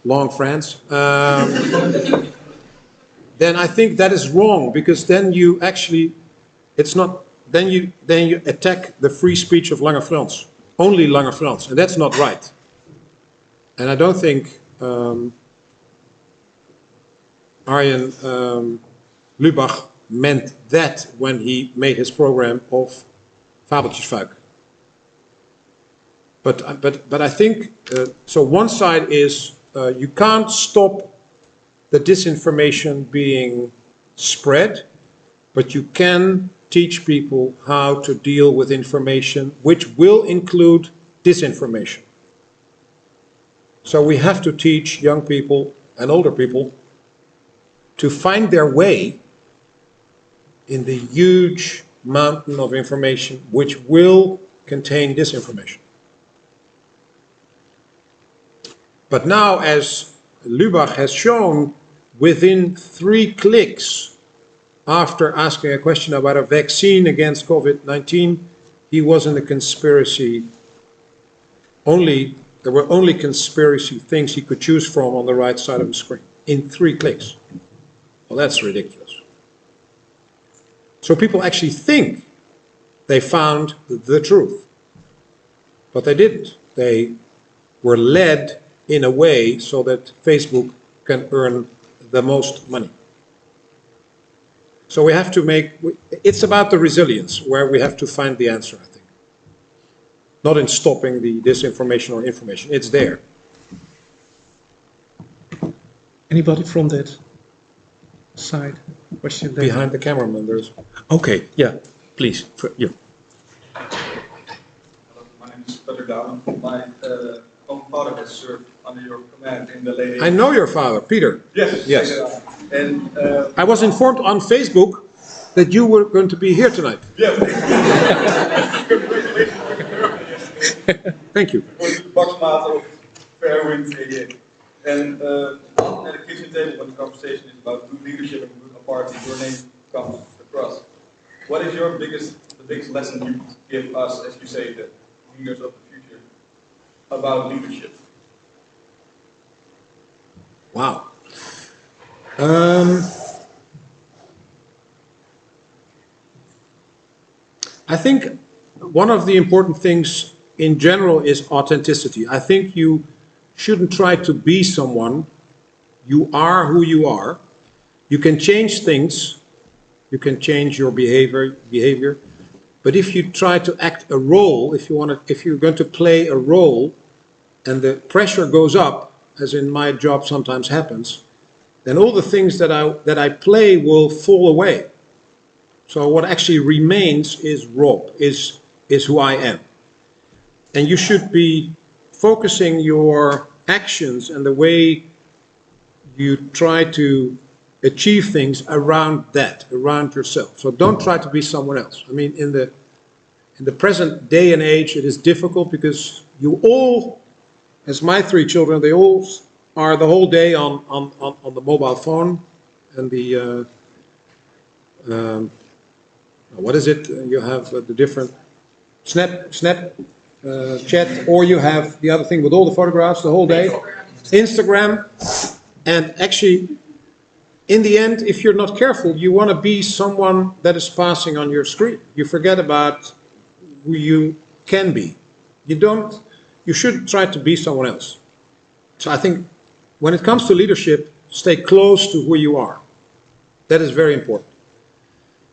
Long France. Then I think that is wrong, because then you actually, it's not. Then you attack the free speech of Lange Frans, only Lange Frans, and that's not right. And I don't think Arjen Lubach meant that when he made his program of Fabeltjesfuik. But I think, so one side is you can't stop the disinformation being spread, but you can teach people how to deal with information which will include disinformation. So we have to teach young people and older people to find their way in the huge mountain of information which will contain disinformation. But now, as Lubach has shown, within 3 clicks after asking a question about a vaccine against COVID-19, he was in a conspiracy. There were only conspiracy things he could choose from on the right side of the screen in 3 clicks. Well, that's ridiculous. So people actually think they found the truth, but they didn't. They were led in a way so that Facebook can earn the most money. So we have to it's about the resilience where we have to find the answer, I think. Not in stopping the disinformation or information, it's there. Anybody from that side? Question there. Behind the cameraman, there's... Okay, yeah, please, for you. Hello, my name is Peter Dalen. My own father has served under your command in the late 80s. I know your father, Peter. Yes. Yes. And I was informed on Facebook that you were going to be here tonight. yeah. Congratulations. Thank you. Baksmaat of fair wind again. And often at the kitchen table when the conversation is about good leadership and good party, your name comes across. What is the biggest lesson you give us, as you say, the leaders of the future, about leadership? Wow. I think one of the important things in general is authenticity. I think you shouldn't try to be someone. You are who you are. You can change things. You can change your behavior. But if you try to act a role, if you're going to play a role, and the pressure goes up, as in my job sometimes happens, then all the things that I play will fall away. So what actually remains is Rob, is who I am. And you should be focusing your actions and the way you try to achieve things around that, around yourself. So don't try to be someone else. I mean, in the present day and age, it is difficult because you all, as my 3 children, they all are the whole day on the mobile phone and the what is it? You have the different Snap chat, or you have the other thing with all the photographs the whole day, Instagram. And actually, in the end, if you're not careful, you want to be someone that is passing on your screen. You forget about who you can be. You should try to be someone else. So I think when it comes to leadership, stay close to who you are. That is very important.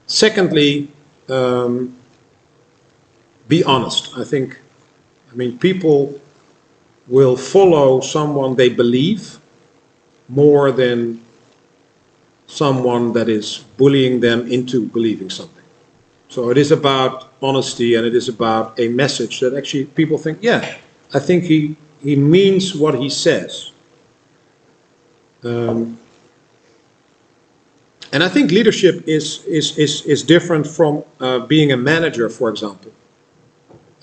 Secondly, be honest. I mean, people will follow someone they believe more than someone that is bullying them into believing something. So it is about honesty, and it is about a message that actually people think, yeah, I think he means what he says. And I think leadership is different from being a manager, for example.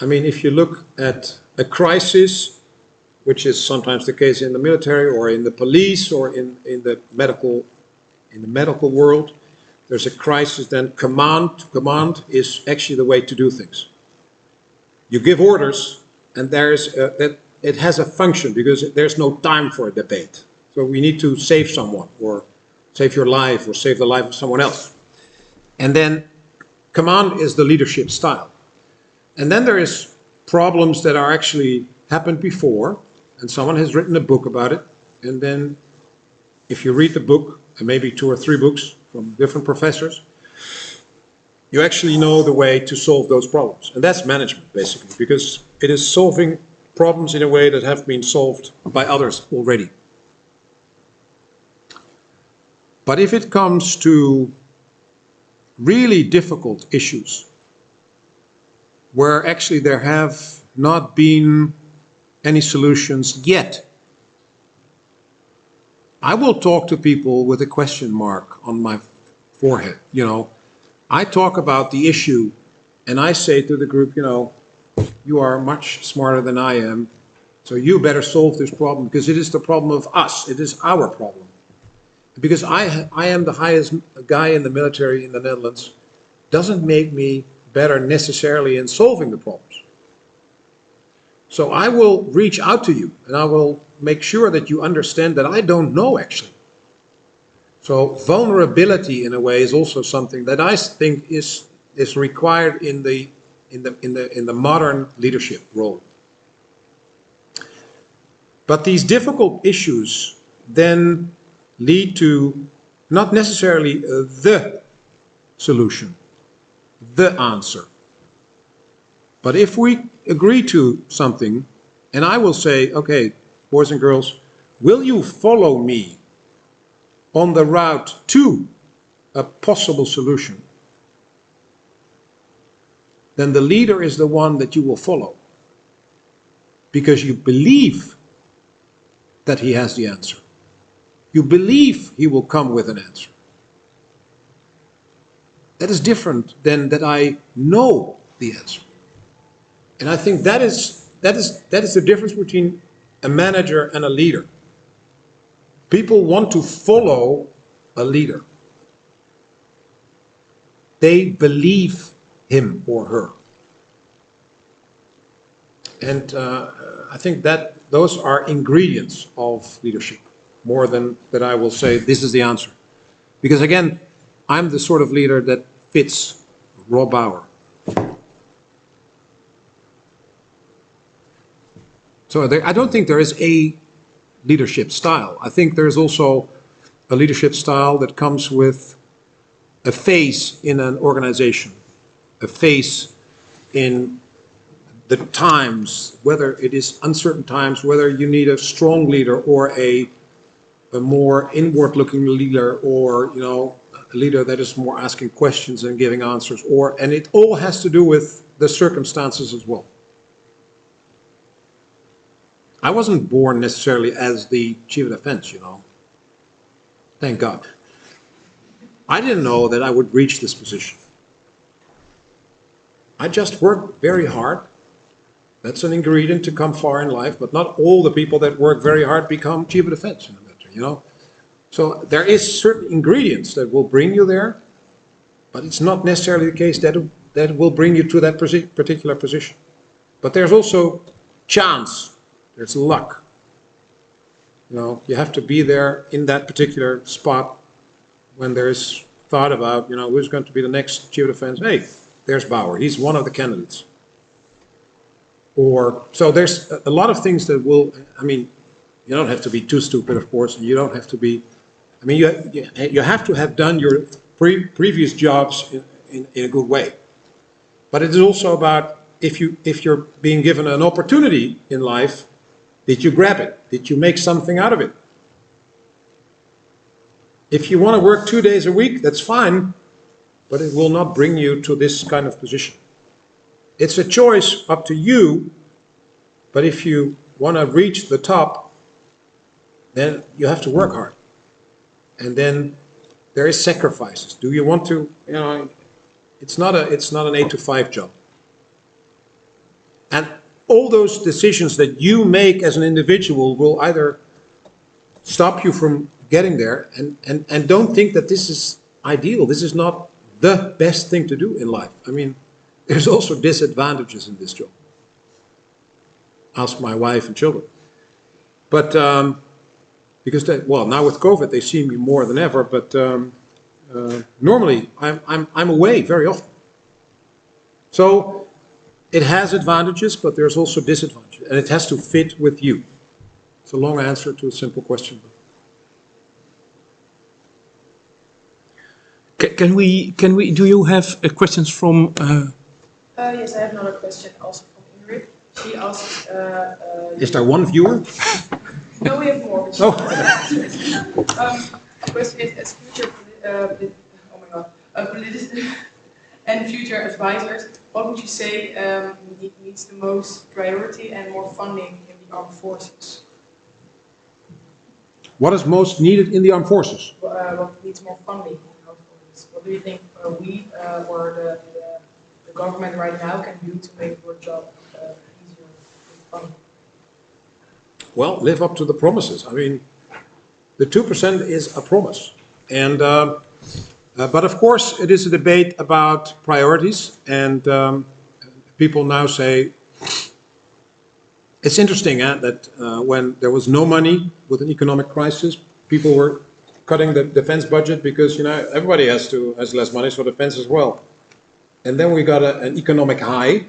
I mean, if you look at a crisis, which is sometimes the case in the military or in the police or in the medical world, there's a crisis, then command is actually the way to do things. You give orders, and that it has a function, because there's no time for a debate. So we need to save someone, or save your life, or save the life of someone else. And then command is the leadership style. And then there is problems that are actually happened before, and someone has written a book about it. And then if you read the book, and maybe 2 or 3 books from different professors, you actually know the way to solve those problems. And that's management, basically, because it is solving problems in a way that have been solved by others already. But if it comes to really difficult issues, where actually there have not been any solutions yet, I will talk to people with a question mark on my forehead. I talk about the issue, and I say to the group, you are much smarter than I am, so you better solve this problem, because it is the problem of us. It is our problem. Because I am the highest guy in the military in the Netherlands doesn't make me better necessarily in solving the problems. So I will reach out to you, and I will make sure that you understand that I don't know, actually. So vulnerability, in a way, is also something that I think is required in the modern leadership role. But these difficult issues then lead to not necessarily the solution, the answer. But if we agree to something, and I will say, okay, boys and girls, will you follow me on the route to a possible solution? Then the leader is the one that you will follow, because you believe that he has the answer. You believe he will come with an answer. That is different than that I know the answer. And I think that is the difference between a manager and a leader. People want to follow a leader. They believe him or her. And I think that those are ingredients of leadership, more than that I will say this is the answer. Because again, I'm the sort of leader that fits Rob Bauer. So I don't think there is a leadership style. I think there's also a leadership style that comes with a phase in an organization, a phase in the times, whether it is uncertain times, whether you need a strong leader or a more inward-looking leader, or a leader that is more asking questions and giving answers, and it all has to do with the circumstances as well. I wasn't born necessarily as the chief of defense, Thank God. I didn't know that I would reach this position. I just worked very hard. That's an ingredient to come far in life, but not all the people that work very hard become chief of defense in the military, So there is certain ingredients that will bring you there, but it's not necessarily the case that will bring you to that particular position. But there's also chance. There's luck. You have to be there in that particular spot when there's thought about, who's going to be the next chief of defense. Hey, there's Bauer. He's one of the candidates. So there's a lot of things that will, you don't have to be too stupid, of course, and you don't have to be, you have to have done your previous jobs in a good way. But it is also about if you're being given an opportunity in life, Did you grab it? Did you make something out of it? If you want to work 2 days a week, that's fine, but it will not bring you to this kind of position. It's a choice up to you, but if you want to reach the top, then you have to work hard. And then there is sacrifices. Do you want to, it's not an 8 to 5 job. And all those decisions that you make as an individual will either stop you from getting there, and don't think that this is ideal. This is not the best thing to do in life. I mean, there's also disadvantages in this job. Ask my wife and children. But because now with COVID they see me more than ever. But normally I'm away very often. So it has advantages, but there's also disadvantages, and it has to fit with you. It's a long answer to a simple question. Do you have questions from? Yes, I have another question also from Ingrid. She asks. Is there one viewer? No, we have more. Oh. The question is, as future, and future advisors, what would you say needs the most priority and more funding in the armed forces? What is most needed in the armed forces? What needs more funding in the armed forces? What do you think we or the government right now can do to make your job easier with funding? Well, live up to the promises. I mean, the 2% is a promise. And, but of course, it is a debate about priorities. And people now say, it's interesting that when there was no money with an economic crisis, people were cutting the defense budget because, everybody has less money, so defense as well. And then we got an economic high.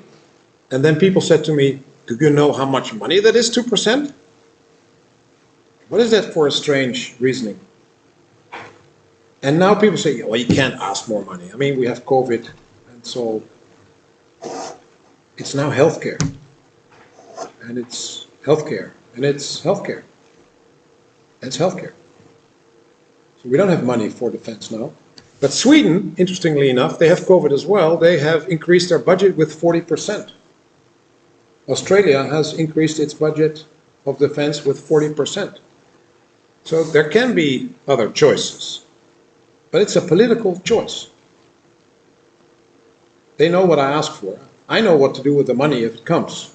And then people said to me, do you know how much money that is, 2%? What is that for a strange reasoning? And now people say, well, you can't ask more money. I mean, we have COVID, and so it's now healthcare. And it's healthcare, and it's healthcare. It's healthcare. So we don't have money for defense now. But Sweden, interestingly enough, they have COVID as well. They have increased their budget with 40%. Australia has increased its budget of defense with 40%. So there can be other choices, but it's a political choice. They know what I ask for. I know what to do with the money if it comes.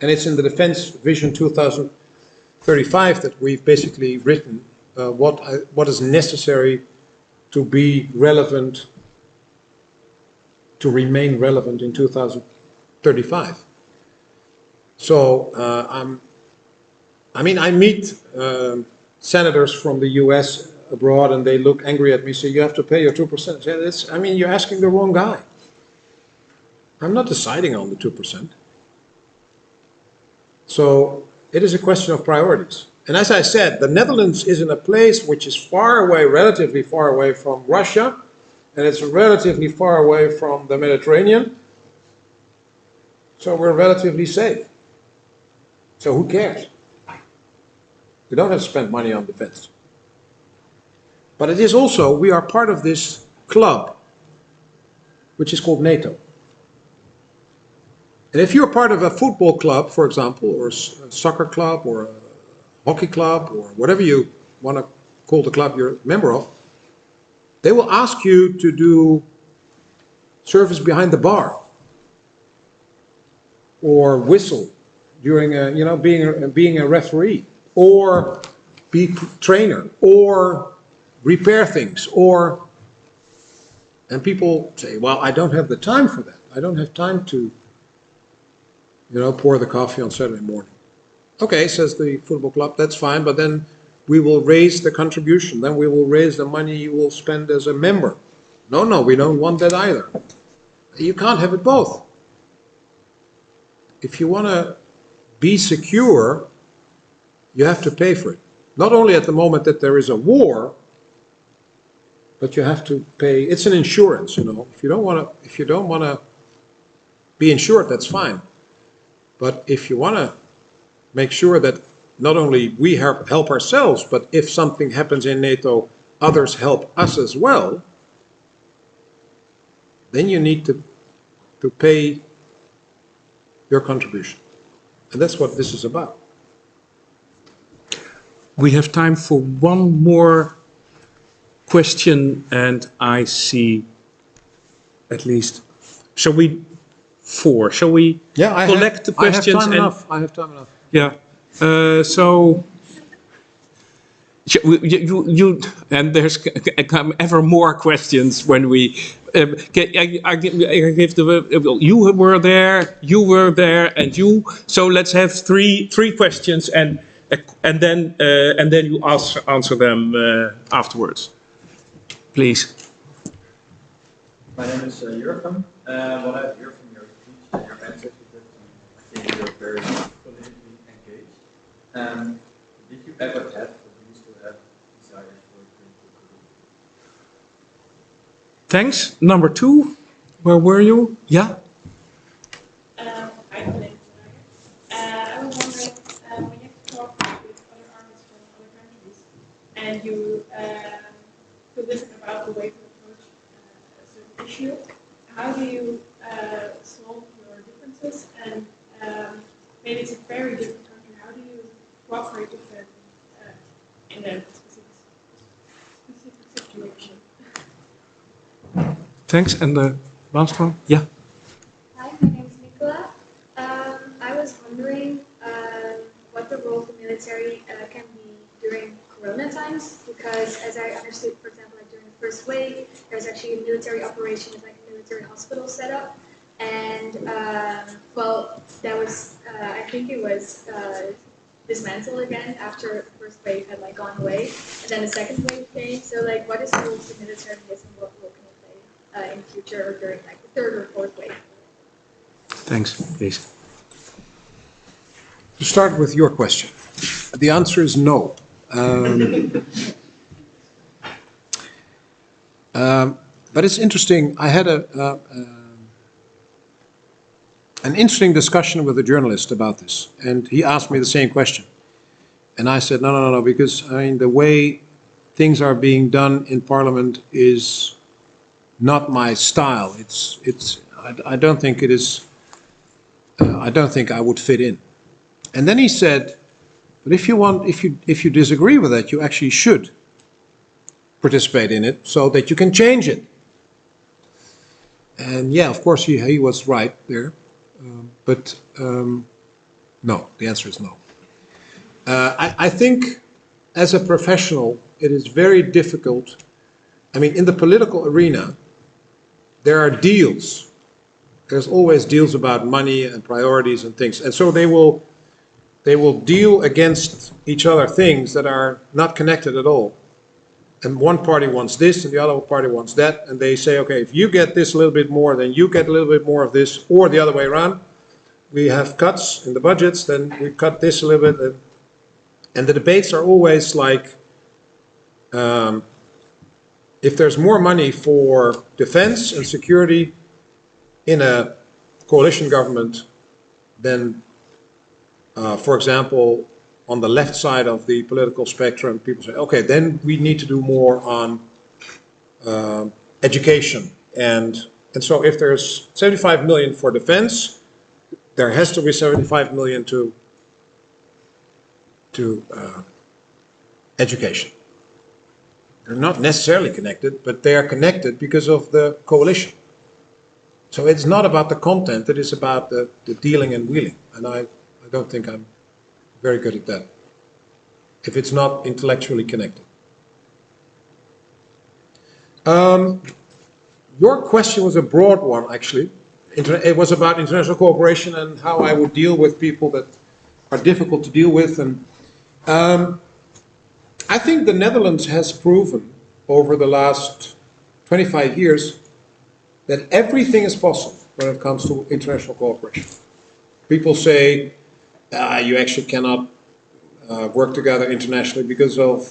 And it's in the Defense Vision 2035 that we've basically written what is necessary to be relevant, to remain relevant in 2035. So I meet senators from the US abroad, and they look angry at me, say, you have to pay your 2%. You're asking the wrong guy. I'm not deciding on the 2%. So it is a question of priorities. And as I said, the Netherlands is in a place which is far away, relatively far away from Russia, and it's relatively far away from the Mediterranean. So we're relatively safe. So who cares? We don't have to spend money on defense. But it is also, we are part of this club, which is called NATO. And if you're part of a football club, for example, or a soccer club, or a hockey club, or whatever you want to call the club you're a member of, they will ask you to do service behind the bar, or whistle during being a referee, or be trainer, or repair things, and people say, well, I don't have the time for that. I don't have time to, pour the coffee on Saturday morning. Okay, says the football club, that's fine, but then we will raise the contribution. Then we will raise the money you will spend as a member. No, we don't want that either. You can't have it both. If you want to be secure, you have to pay for it. Not only at the moment that there is a war, but you have to pay. It's an insurance, If you don't want to be insured, that's fine. But if you want to make sure that not only we help ourselves, but if something happens in NATO, others help us as well, then you need to pay your contribution. And that's what this is about. We have time for one more question, and I see at least, shall we collect the questions? I have time enough. Yeah. So you and there's come ever more questions when we. I give the you were there, and you. So let's have three questions, and then you answer them afterwards, please. My name is Jurgen. What I've heard from your speech and your answers is that I think you're very politically engaged. Did you ever have, or do you still have, desires for a political career? Thanks. Number 2, where were you? Yeah. I believe I was wondering, when you talk with other armies from other countries, and you listen about the way to approach a certain issue, how do you solve your differences? And maybe it's a very different country. How do you cooperate with them in a specific situation? Thanks. And the last one? Yeah. Hi, my name is Nicola. I was wondering what the role of the military can be during Corona times, because as I understood, for example, like during the first wave, there's actually a military operation, it's like a military hospital set up, and well, that was, I think it was dismantled again after the first wave had like gone away, and then the second wave came. So like, what is the role of the military in this, and what role can it play in future or during like the third or fourth wave? Thanks, please. To start with your question, the answer is no. But it's interesting. I had an interesting discussion with a journalist about this, and he asked me the same question. And I said, no, because I mean, the way things are being done in Parliament is not my style. I don't think it is. I don't think I would fit in. And then he said, but if you disagree with that, you actually should participate in it so that you can change it. And yeah, of course he was right there, but no, the answer is no. I think as a professional, it is very difficult. I mean, in the political arena, there are deals. There's always deals about money and priorities and things. And so they will deal against each other things that are not connected at all. And one party wants this and the other party wants that. And they say, okay, if you get this a little bit more, then you get a little bit more of this, or the other way around. We have cuts in the budgets, then we cut this a little bit. And the debates are always like, if there's more money for defense and security in a coalition government, then, for example, on the left side of the political spectrum, people say, okay, then we need to do more on education. And so if there's 75 million for defense, there has to be 75 million to education. They're not necessarily connected, but they are connected because of the coalition. So it's not about the content, it is about the dealing and wheeling. And I don't think I'm very good at that, if it's not intellectually connected. Your question was a broad one, actually. It was about international cooperation and how I would deal with people that are difficult to deal with. And I think the Netherlands has proven over the last 25 years that everything is possible when it comes to international cooperation. People say you actually cannot work together internationally because of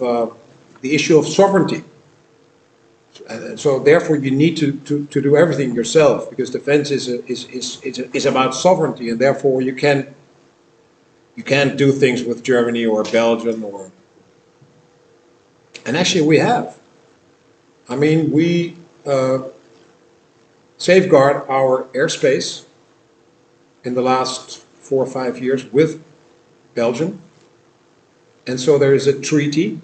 the issue of sovereignty. So therefore you need to do everything yourself, because defense is about sovereignty, and therefore you can you can't do things with Germany or Belgium or, and actually we have. I mean, we safeguard our airspace in the last 4 or 5 years with Belgium. And so there is a treaty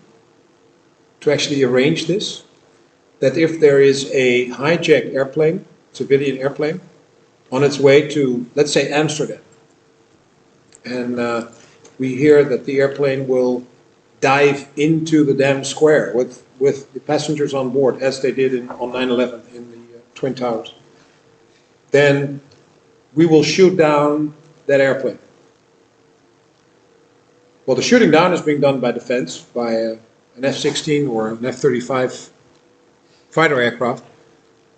to actually arrange this, that if there is a hijacked airplane, civilian airplane, on its way to, let's say, Amsterdam, and we hear that the airplane will dive into the Dam Square with the passengers on board, as they did on 9/11 in the Twin Towers, then we will shoot down that airplane. Well, the shooting down is being done by defense, by an F-16 or an F-35 fighter aircraft,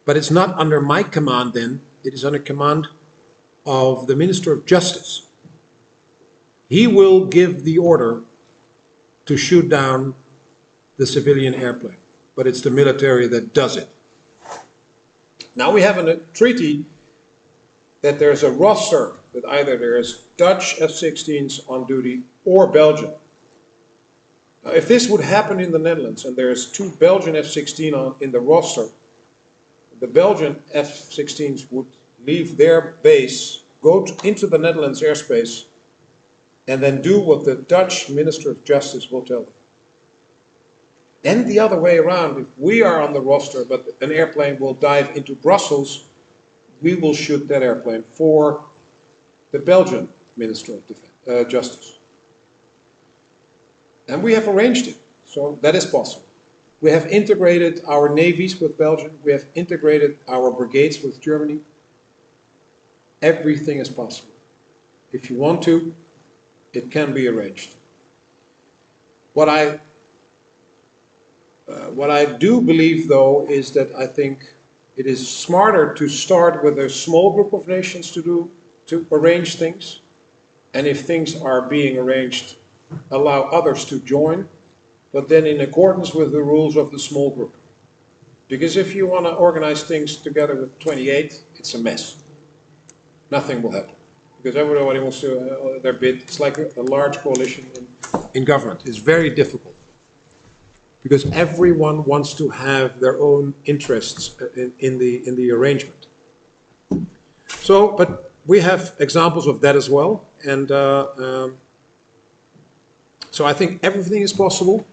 but it's not under my command then, it is under command of the Minister of Justice. He will give the order to shoot down the civilian airplane, but it's the military that does it. Now we have a treaty that there's a roster, that either there's Dutch F-16s on duty or Belgian. Now, if this would happen in the Netherlands and there's 2 Belgian F-16 in the roster, the Belgian F-16s would leave their base, go into the Netherlands airspace, and then do what the Dutch Minister of Justice will tell them. And the other way around, if we are on the roster but an airplane will dive into Brussels, we will shoot that airplane for the Belgian Minister of Justice. And we have arranged it, so that is possible. We have integrated our navies with Belgium, we have integrated our brigades with Germany. Everything is possible. If you want to, it can be arranged. What I do believe, though, is that I think it is smarter to start with a small group of nations to arrange things, and if things are being arranged, allow others to join, but then in accordance with the rules of the small group. Because if you want to organize things together with 28, it's a mess. Nothing will happen. Because everybody wants to their bit. It's like a large coalition in government. It's very difficult. Because everyone wants to have their own interests in the arrangement. So, but we have examples of that as well. And so I think everything is possible.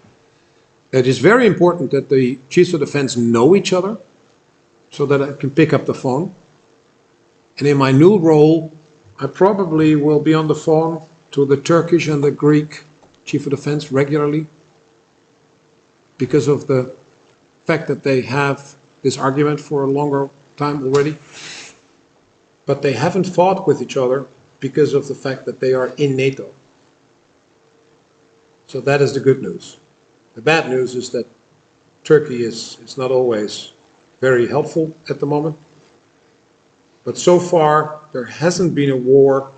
It is very important that the chiefs of defense know each other so that I can pick up the phone. And in my new role, I probably will be on the phone to the Turkish and the Greek chief of defense regularly because of the fact that they have this argument for a longer time already. But they haven't fought with each other because of the fact that they are in NATO. So that is the good news. The bad news is that Turkey is not always very helpful at the moment. But so far, there hasn't been a war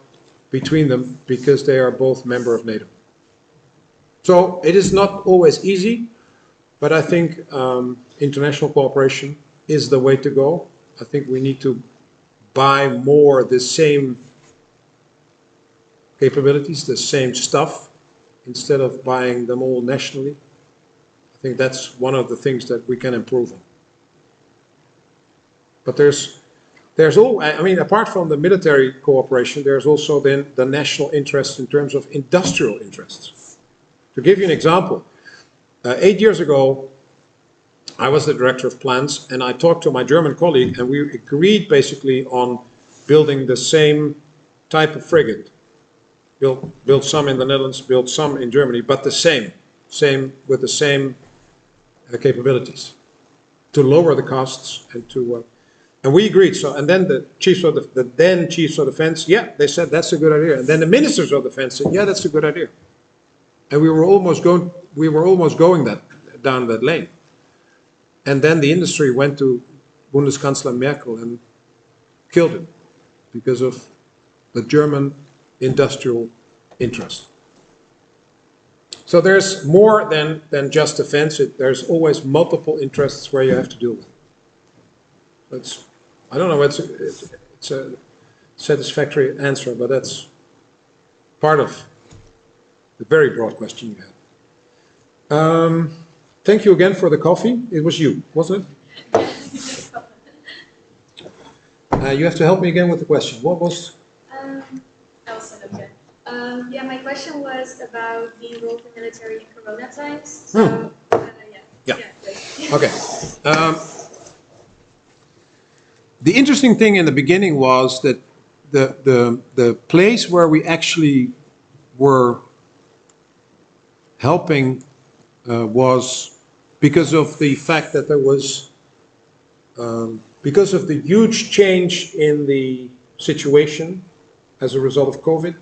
between them because they are both members of NATO. So it is not always easy, but I think international cooperation is the way to go. I think we need to buy more the same capabilities, the same stuff, instead of buying them all nationally. I think that's one of the things that we can improve on. But there's all, I mean, apart from the military cooperation, there's also then the national interest in terms of industrial interests. To give you an example, 8 years ago, I was the director of plans, and I talked to my German colleague, and we agreed basically on building the same type of frigate. Build some in the Netherlands, build some in Germany, but the same with the same capabilities to lower the costs and to. And we agreed. So, and then the then chiefs of defense, yeah, they said that's a good idea. And then the ministers of defense said, yeah, that's a good idea. And we were almost going down that lane. And then the industry went to Bundeskanzler Merkel and killed it because of the German industrial interest. So there's more than just defense. There's always multiple interests where you have to deal with. I don't know, it's a satisfactory answer, but that's part of The very broad question you had. Thank you again for the coffee. It was you, wasn't it? You have to help me again with the question. What was? I'll say it again. Yeah, my question was about the role of the military in Corona times. So, Yeah. Please. Okay. The interesting thing in the beginning was that the place where we actually were helping was because of the fact that there was because of the huge change in the situation as a result of COVID.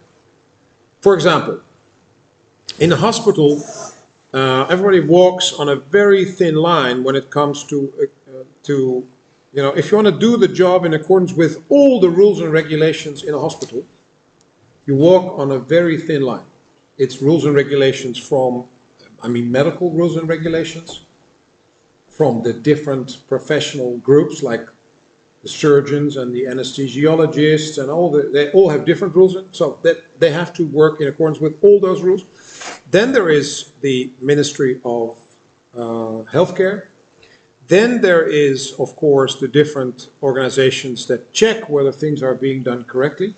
For example, in the hospital, everybody walks on a very thin line when it comes to you know, if you want to do the job in accordance with all the rules and regulations in a hospital, you walk on a very thin line. It's rules and regulations from, I mean, medical rules and regulations, from the different professional groups like the surgeons and the anesthesiologists and they all have different rules, so that they have to work in accordance with all those rules. Then there is the Ministry of Healthcare. Then there is, of course, the different organizations that check whether things are being done correctly.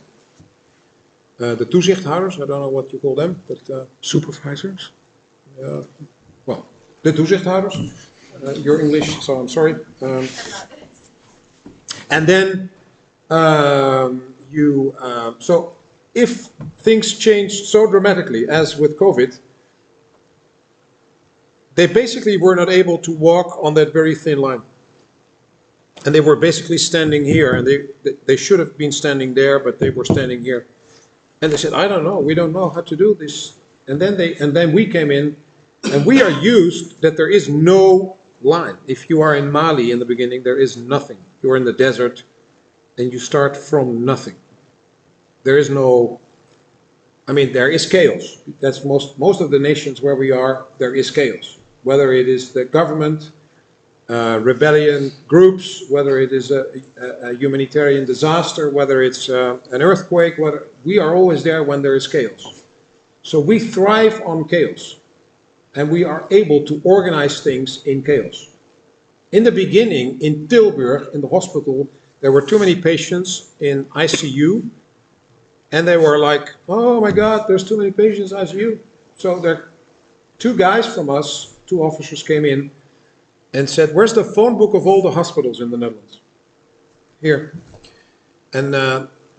The toezichthouders, I don't know what you call them, but supervisors. Well, the toezichthouders. Your English, so I'm sorry. And then so if things change so dramatically as with COVID, they basically were not able to walk on that very thin line. And they were basically standing here, and they should have been standing there, but they were standing here. And they said, I don't know, we don't know how to do this. And then we came in, and we are used that there is no line. If you are in Mali in the beginning, there is nothing. You're in the desert, and you start from nothing. There is no, I mean, there is chaos. That's most of the nations where we are, there is chaos. Whether it is the government, rebellion groups, whether it is a humanitarian disaster, whether it's an earthquake, we are always there when there is chaos. So we thrive on chaos, and we are able to organize things in chaos. In the beginning, in Tilburg, in the hospital, there were too many patients in ICU, and they were like, oh my God, there's too many patients in ICU. So there, two guys from us, two officers came in and said, where's the phone book of all the hospitals in the Netherlands? Here. And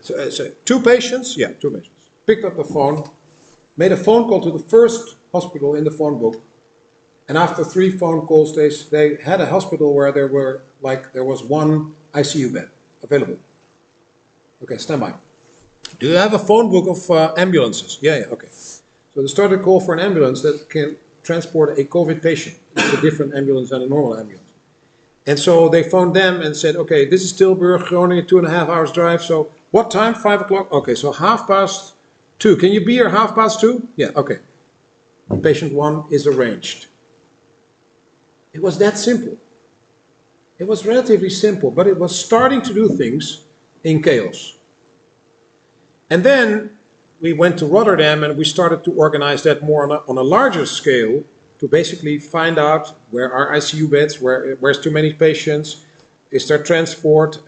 so two patients, yeah, two patients, picked up the phone, made a phone call to the first hospital in the phone book. And after 3 phone calls, they had a hospital where there was 1 ICU bed available. Okay, stand by. Do you have a phone book of ambulances? Yeah, okay. So they started a call for an ambulance that can transport a COVID patient. It's a different ambulance than a normal ambulance. And so they phoned them and said, okay, this is Tilburg, Groningen, 2.5 hours drive. So what time? 5 o'clock? Okay, so 2:30. Can you be here 2:30? Yeah, okay. Patient 1 is arranged. It was that simple. It was relatively simple, but it was starting to do things in chaos. And then we went to Rotterdam and we started to organize that more on a larger scale to basically find out where are ICU beds, where's too many patients, is there transport.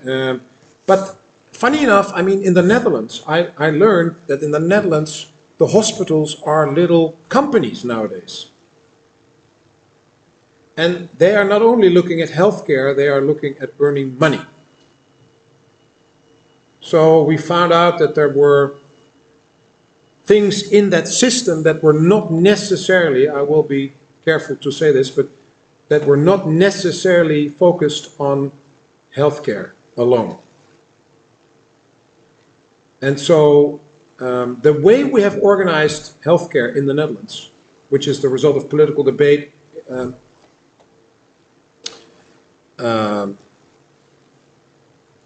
But funny enough, I mean, in the Netherlands, I learned that in the Netherlands, the hospitals are little companies nowadays. And they are not only looking at healthcare, they are looking at earning money. So we found out that there were things in that system that were not necessarily, I will be careful to say this, but that were not necessarily focused on healthcare alone. And so the way we have organized healthcare in the Netherlands, which is the result of political debate,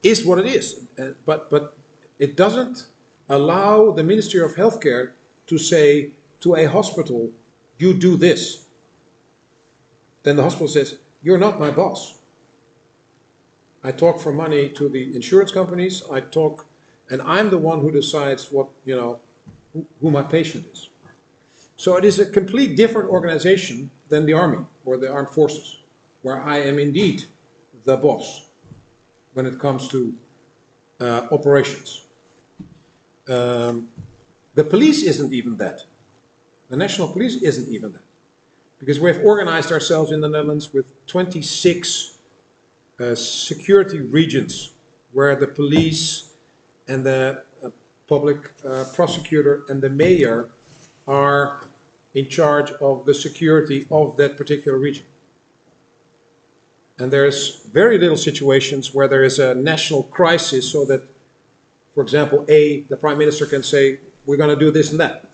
is what it is. But it doesn't allow the Ministry of Healthcare to say to a hospital, you do this. Then the hospital says, you're not my boss. I talk for money to the insurance companies, and I'm the one who decides what, who my patient is. So it is a complete different organization than the army or the armed forces, where I am indeed the boss when it comes to operations. The police isn't even that. The national police isn't even that. Because we have organized ourselves in the Netherlands with 26 security regions where the police and the public prosecutor and the mayor are in charge of the security of that particular region. And there's very little situations where there is a national crisis so that, for example, the prime minister can say, we're going to do this and that.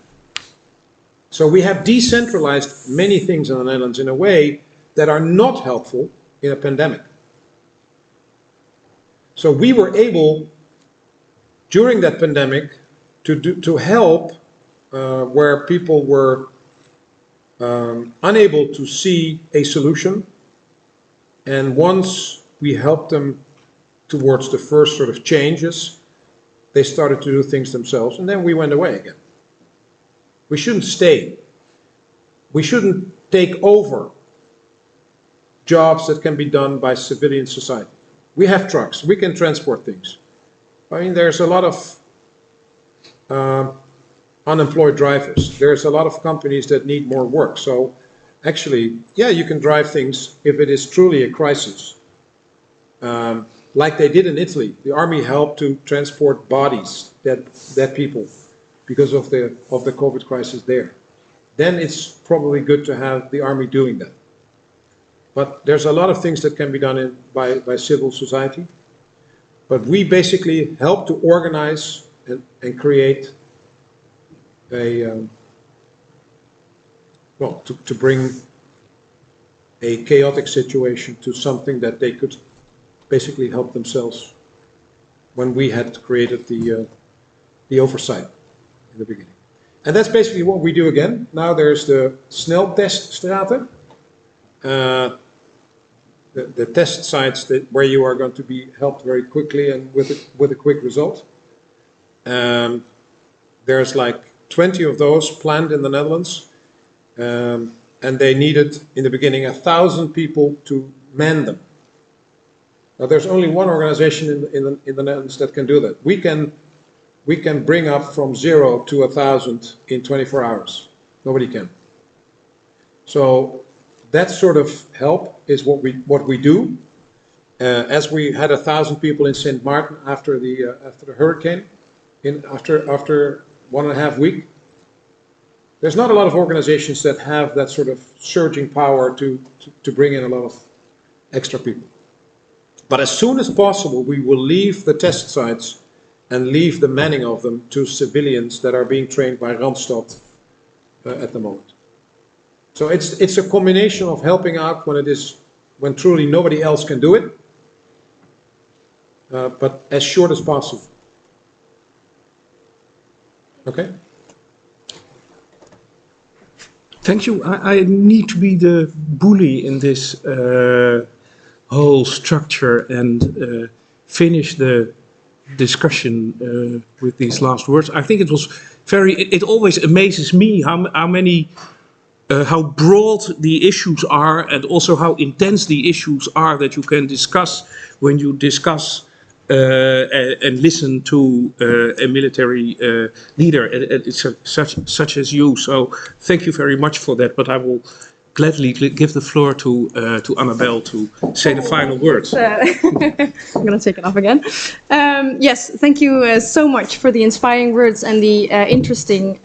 So we have decentralized many things in the Netherlands in a way that are not helpful in a pandemic. So we were able, during that pandemic, to help where people were unable to see a solution. And once we helped them towards the first sort of changes, they started to do things themselves, and then we went away again. We shouldn't stay. We shouldn't take over jobs that can be done by civilian society. We have trucks, we can transport things. I mean, there's a lot of unemployed drivers. There's a lot of companies that need more work. So actually, yeah, you can drive things if it is truly a crisis. Like they did in Italy. The army helped to transport bodies, dead people, because of the COVID crisis there. Then it's probably good to have the army doing that. But there's a lot of things that can be done by civil society. But we basically help to organize and create to bring a chaotic situation to something that they could basically help themselves when we had created the oversight in the beginning. And that's basically what we do again. Now there's the snelteststraten, the test sites where you are going to be helped very quickly and with a quick result. There's like 20 of those planned in the Netherlands, and they needed in the beginning 1,000 people to man them. Now there's only one organization in the Netherlands that can do that. We can bring up from 0 to 1,000 in 24 hours. Nobody can. So that sort of help is what we do. As we had 1,000 people in St. Martin after the hurricane, after 1.5 weeks. There's not a lot of organizations that have that sort of surging power to bring in a lot of extra people. But as soon as possible, we will leave the test sites and leave the manning of them to civilians that are being trained by Randstad at the moment. So it's a combination of helping out when truly nobody else can do it, but as short as possible. Okay? Thank you. I need to be the bully in this whole structure and finish the discussion with these last words. I think it was it always amazes me how broad the issues are and also how intense the issues are that you can discuss when you discuss and listen to a military leader such as you. So thank you very much for that. But I will gladly give the floor to Annabelle to say the final words. I'm going to take it off again. Yes, thank you so much for the inspiring words and the interesting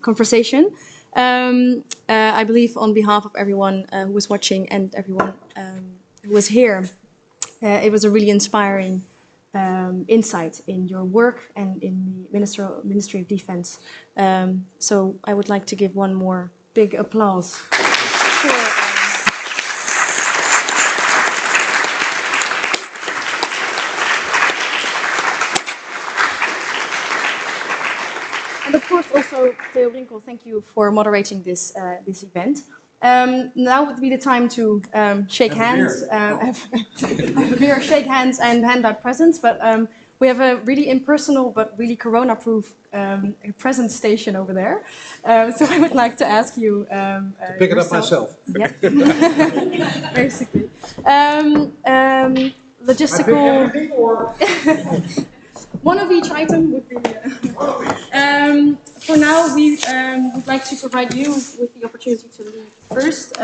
conversation. I believe on behalf of everyone who was watching and everyone who was here, it was a really inspiring insight in your work and in the Ministry of Defense. So I would like to give one more big applause. And of course, also, Theo Brinkel, thank you for moderating this event. Now would be the time to shake hands, have a beer, shake hands, and hand out presents. But We have a really impersonal but really corona-proof present station over there. So I would like to ask you To pick it up myself. Yeah, basically. Logistical. One of each item would be. For now, we would like to provide you with the opportunity to leave first,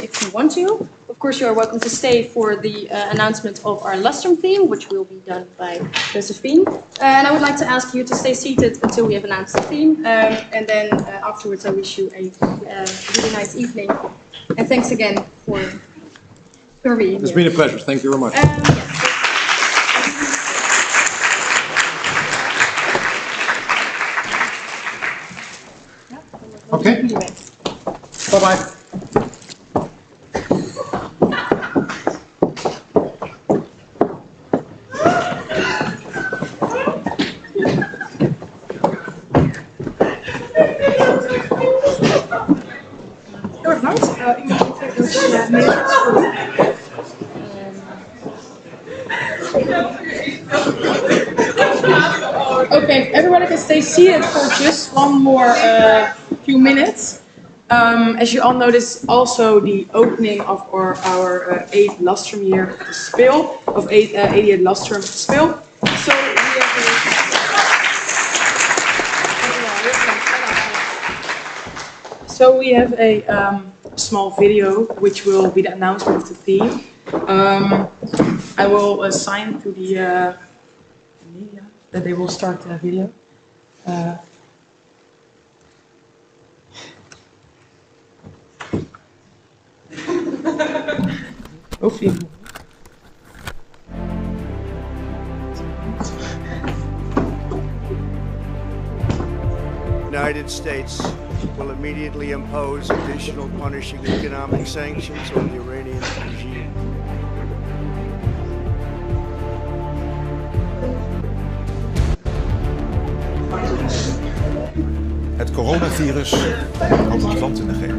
if you want to. Of course, you are welcome to stay for the announcement of our Lustrum theme, which will be done by Josephine. And I would like to ask you to stay seated until we have announced the theme, and then afterwards, I wish you a really nice evening. And thanks again for being here. It's been a pleasure. Thank you very much. Yes. Okay. Bye-bye. Okay, everybody can stay seated for just one more few minutes. As you all know, this is also the opening of our 8th Lustrum year at the Spil, of 88 Lustrum Spil. So we have a small video which will be the announcement of the theme. I will assign to the media that they will start the video. Hopefully. United States will immediately impose additional punishing economic sanctions on the Iranian regime. Het coronavirus houdt ons land in de greep.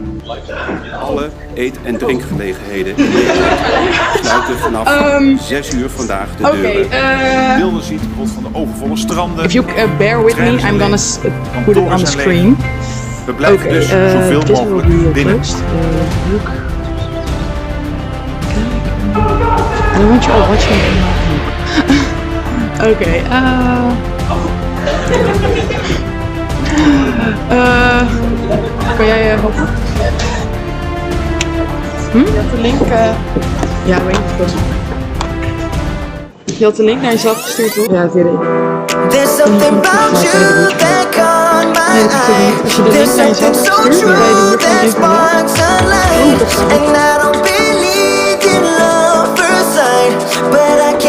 Alle eet- en drinkgelegenheden in Nederland sluiten vanaf 6 uur vandaag de deuren. Beelden ziet rond van de overvolle stranden. If you bear with me, I'm gonna put it on the screen. We blijven dus zoveel mogelijk binnen. I don't want you all watching. Okay. Kan jij helpen? Je had de link. Ja, weet ik. Je had de link naar jezelf gestuurd, toch? Ja, dat weet ik. There's something about you that caught my eye. There's something so true that sparks a light. And I don't believe in love first sight, but I can't